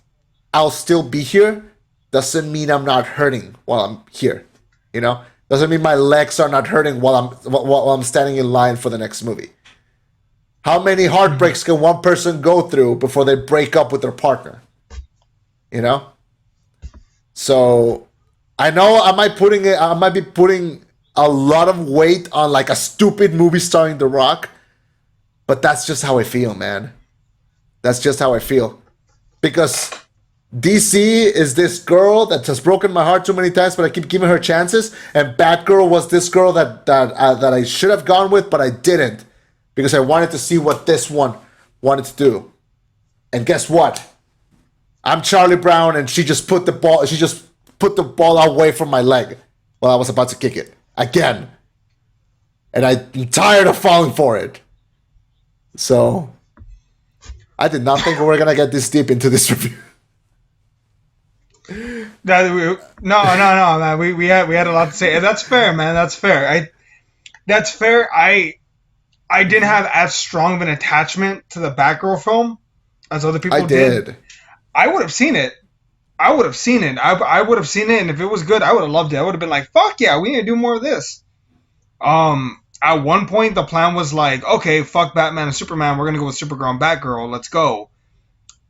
I'll still be here doesn't mean I'm not hurting while I'm here. You know, doesn't mean my legs are not hurting while I'm standing in line for the next movie. How many heartbreaks can one person go through before they break up with their partner? You know. So I know I might be putting a lot of weight on like a stupid movie starring The Rock, but that's just how I feel, man. That's just how I feel. Because DC is this girl that has broken my heart too many times, but I keep giving her chances. And Batgirl was this girl that I should have gone with, but I didn't. Because I wanted to see what this one wanted to do. And guess what? I'm Charlie Brown, and she just put the ball away from my leg while I was about to kick it. Again. And I'm tired of falling for it. So I did not think we were gonna get this deep into this review. No, man. We had a lot to say. And that's fair, man. That's fair. That's fair. I didn't have as strong of an attachment to the Batgirl film as other people did. I would have seen it. I would have seen it, and if it was good, I would have loved it. I would have been like, fuck yeah, we need to do more of this. At one point, the plan was like, okay, fuck Batman and Superman, we're going to go with Supergirl and Batgirl, let's go.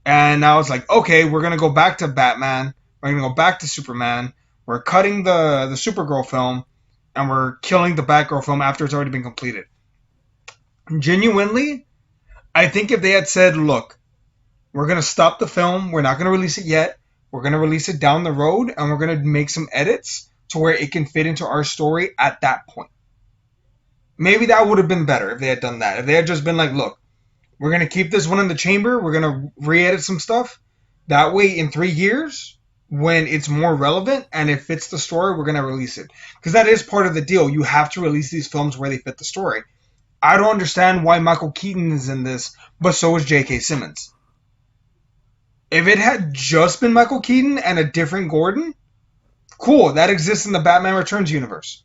And I was like, okay, we're going to go back to Batman, we're going to go back to Superman, we're cutting the Supergirl film, and we're killing the Batgirl film after it's already been completed. Genuinely, I think if they had said, look, we're going to stop the film, we're not going to release it yet, we're going to release it down the road, and we're going to make some edits to where it can fit into our story at that point. Maybe that would have been better if they had done that. If they had just been like, look, we're going to keep this one in the chamber, we're going to re-edit some stuff. That way, in 3 years, when it's more relevant and it fits the story, we're going to release it. Because that is part of the deal. You have to release these films where they fit the story. I don't understand why Michael Keaton is in this, but so is J.K. Simmons. If it had just been Michael Keaton and a different Gordon, cool, that exists in the Batman Returns universe.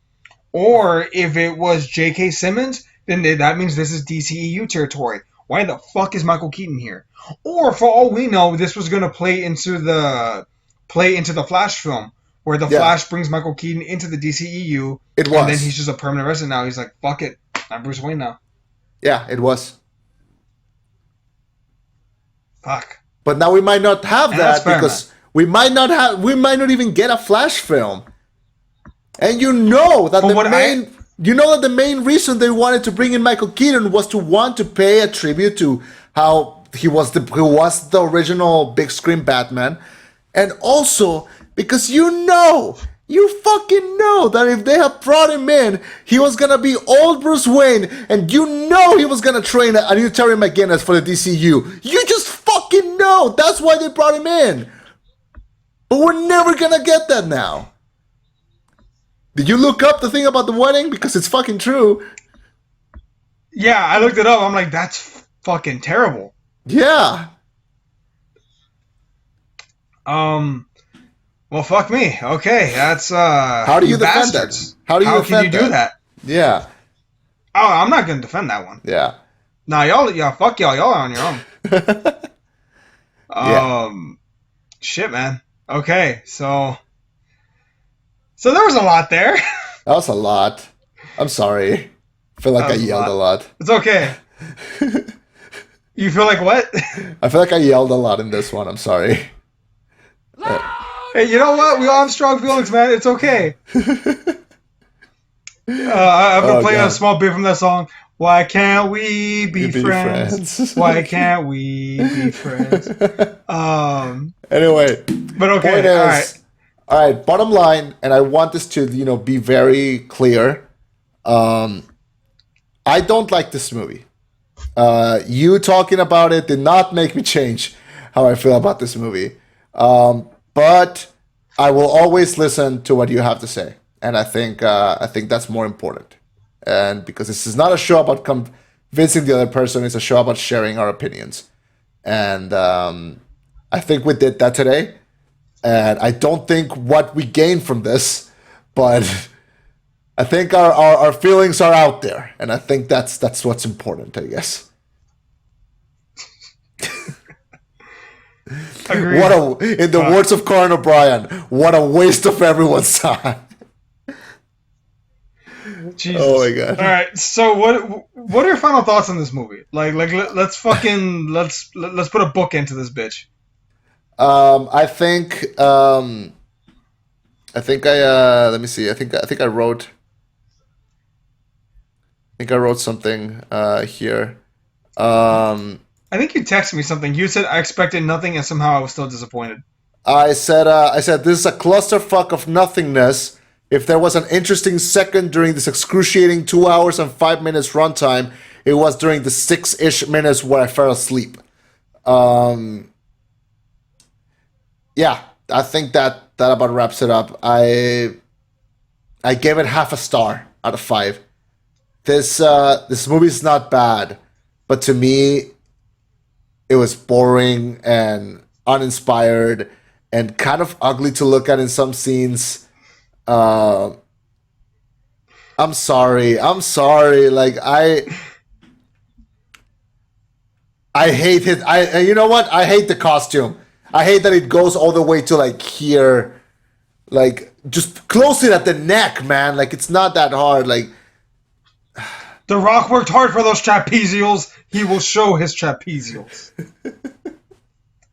Or if it was J.K. Simmons, then that means this is DCEU territory. Why the fuck is Michael Keaton here? Or for all we know, this was going to play into the Flash film, where the Flash brings Michael Keaton into the DCEU, It was. and then he's just a permanent resident now. He's like, fuck it, I'm Bruce Wayne now. Yeah, it was. Fuck. But now we might not have And that that's fair, because we might not even get a Flash film. And you know that the main reason they wanted to bring in Michael Keaton was to want to pay a tribute to how he was the original big screen Batman, and also because you fucking know that if they had brought him in, he was gonna be old Bruce Wayne, and you know he was gonna train a new Terry McGinnis for the DCU. You just fucking know. That's why they brought him in. But we're never gonna get that now. Did you look up the thing about the wedding? Because it's fucking true. Yeah, I looked it up. I'm like, that's fucking terrible. Yeah. Well, fuck me. Okay, that's How do you defend bastards. that? How can you do that? Yeah. Oh, I'm not gonna defend that one. Yeah. Nah, fuck y'all. Y'all are on your own. Shit, man. Okay, so there was a lot there. That was a lot. I'm sorry. I feel like I yelled a lot. It's okay. You feel like what? I feel like I yelled a lot in this one. I'm sorry. Hey, you know what? We all have strong feelings, man. It's okay. I've been playing a small bit from that song. Why can't we be friends? Why can't we be friends? Anyway. But okay, point is, all right. Bottom line, and I want this to be very clear. I don't like this movie. You talking about it did not make me change how I feel about this movie. But I will always listen to what you have to say, and I think that's more important. And because this is not a show about convincing the other person, it's a show about sharing our opinions. And I think we did that today. And I don't think what we gained from this, but I think our feelings are out there, and I think that's what's important, I guess. Agreed. In the words of Conan O'Brien, what a waste of everyone's time. Jesus. Oh my god. All right. So what are your final thoughts on this movie? Let's put a book into this bitch. I think let me see. I think I wrote something here. I think you texted me something. You said I expected nothing, and somehow I was still disappointed. I said this is a clusterfuck of nothingness. If there was an interesting second during this excruciating 2 hours and 5 minutes runtime, it was during the 6-ish minutes where I fell asleep. Yeah, I think that about wraps it up. I gave it half a star out of 5. This movie is not bad, but to me, it was boring and uninspired and kind of ugly to look at in some scenes. I'm sorry. Like I hate it. You know what? I hate the costume. I hate that it goes all the way to like here. Like just close it at the neck, man. Like it's not that hard. Like The Rock worked hard for those trapezials. He will show his trapezials.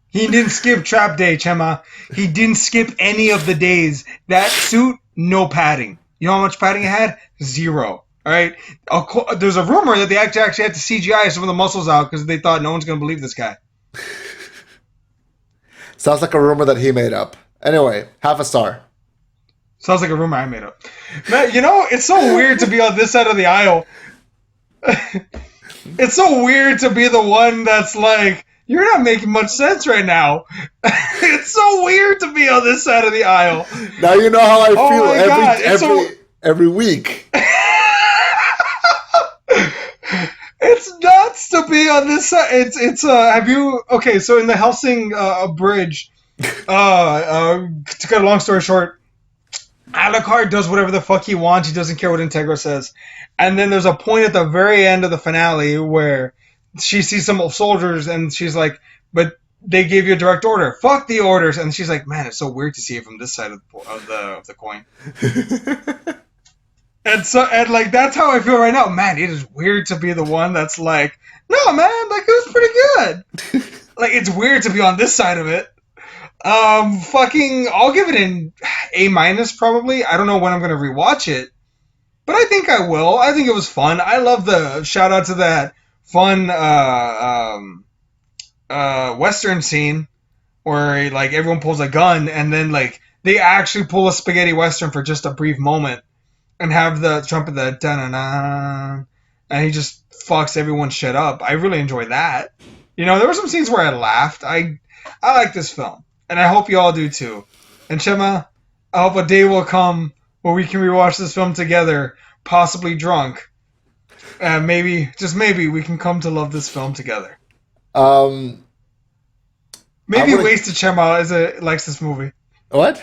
He didn't skip trap day, Chema. He didn't skip any of the days. That suit, no padding. You know how much padding it had? 0. All right. There's a rumor that they actually had to CGI some of the muscles out because they thought no one's going to believe this guy. Sounds like a rumor that he made up. Anyway, half a star. Sounds like a rumor I made up. Man, you know, it's so weird to be on this side of the aisle. It's so weird to be the one that's like, you're not making much sense right now. It's so weird to be on this side of the aisle. Now you know how I feel every week. It's nuts to be on this side. It's have you okay? So in the Helsing bridge, to cut a long story short, Alucard does whatever the fuck he wants. He doesn't care what Integra says. And then there's a point at the very end of the finale where she sees some soldiers and she's like, but they gave you a direct order. Fuck the orders. And she's like, man, it's so weird to see it from this side of the coin. And like that's how I feel right now. Man, it is weird to be the one that's like, no, man, like it was pretty good. Like it's weird to be on this side of it. I'll give it an A minus probably. I don't know when I'm gonna rewatch it, but I think I will. I think it was fun. I love the shout out to that fun Western scene where like everyone pulls a gun and then like they actually pull a spaghetti Western for just a brief moment and have the trumpet the da-na-na, and he just fucks everyone's shit up. I really enjoy that. You know, there were some scenes where I laughed. I like this film, and I hope you all do too. And Chema, I hope a day will come where we can rewatch this film together, possibly drunk. And maybe, just maybe, we can come to love this film together. Um, Maybe Wasted Chema likes this movie. What?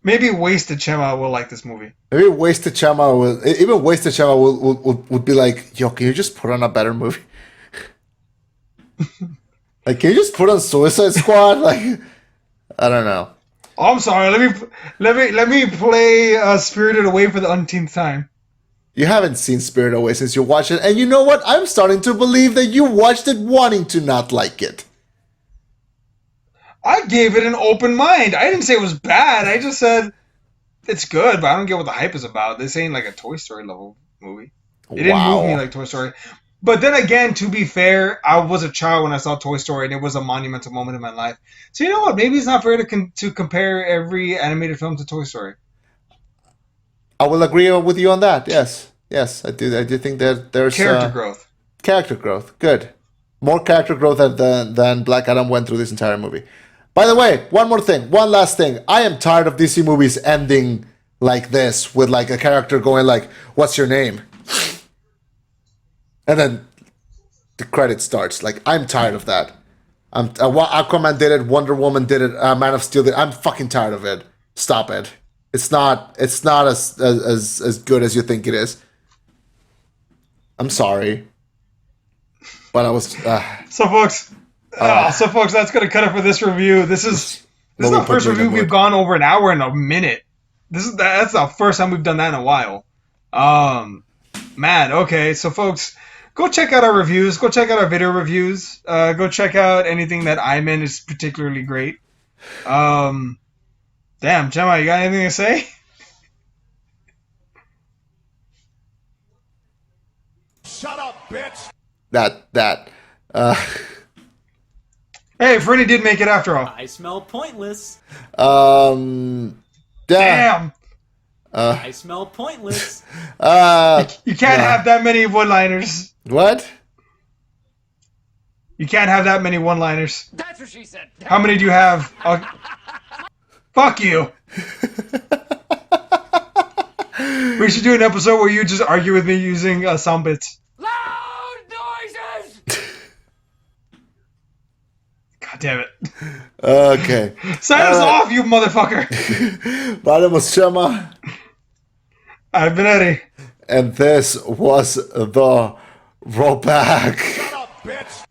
Maybe Wasted Chema will like this movie. Maybe Wasted Chema would be like, yo, can you just put on a better movie? Like, can you just put on Suicide Squad? Like, I don't know. Oh, I'm sorry. Let me play Spirited Away for the umpteenth time. You haven't seen Spirit Away since you watched it, and you know what? I'm starting to believe that you watched it wanting to not like it. I gave it an open mind. I didn't say it was bad. I just said it's good, but I don't get what the hype is about. This ain't like a Toy Story level movie. It didn't move me like Toy Story. But then again, to be fair, I was a child when I saw Toy Story, and it was a monumental moment in my life. So you know what? Maybe it's not fair to compare every animated film to Toy Story. I will agree with you on that. Yes, I do. I do think that there's character growth. Character growth, good. More character growth than Black Adam went through this entire movie. By the way, one last thing. I am tired of DC movies ending like this, with like a character going like, "What's your name?" and then the credit starts. Like, I'm tired of that. Aquaman did it, Wonder Woman did it, Man of Steel did it. I'm fucking tired of it. Stop it. It's not as good as you think it is. I'm sorry, but I was. So folks, that's gonna cut it for this review. This is the first review we've gone over an hour in a minute. That's the first time we've done that in a while. Man, okay. So folks, go check out our reviews. Go check out our video reviews. Go check out anything that I'm in is particularly great. Damn, Chema, you got anything to say? Shut up, bitch! Hey, Freddy did make it after all. I smell pointless. Damn. I smell pointless. You can't have that many one-liners. What? You can't have that many one-liners. That's what she said. How many do you have? Fuck you. We should do an episode where you just argue with me using sound bits. Loud noises! God damn it. Okay. Sign us off, you motherfucker. My name was Chema. I've been Eddie. And this was the Rollback. Shut up, bitch!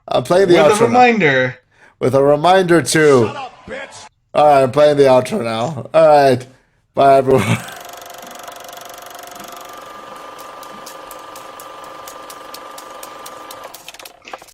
I'm playing the outro. With a reminder. With a reminder too. Shut up, bitch! Alright, I'm playing the outro now. Alright. Bye everyone.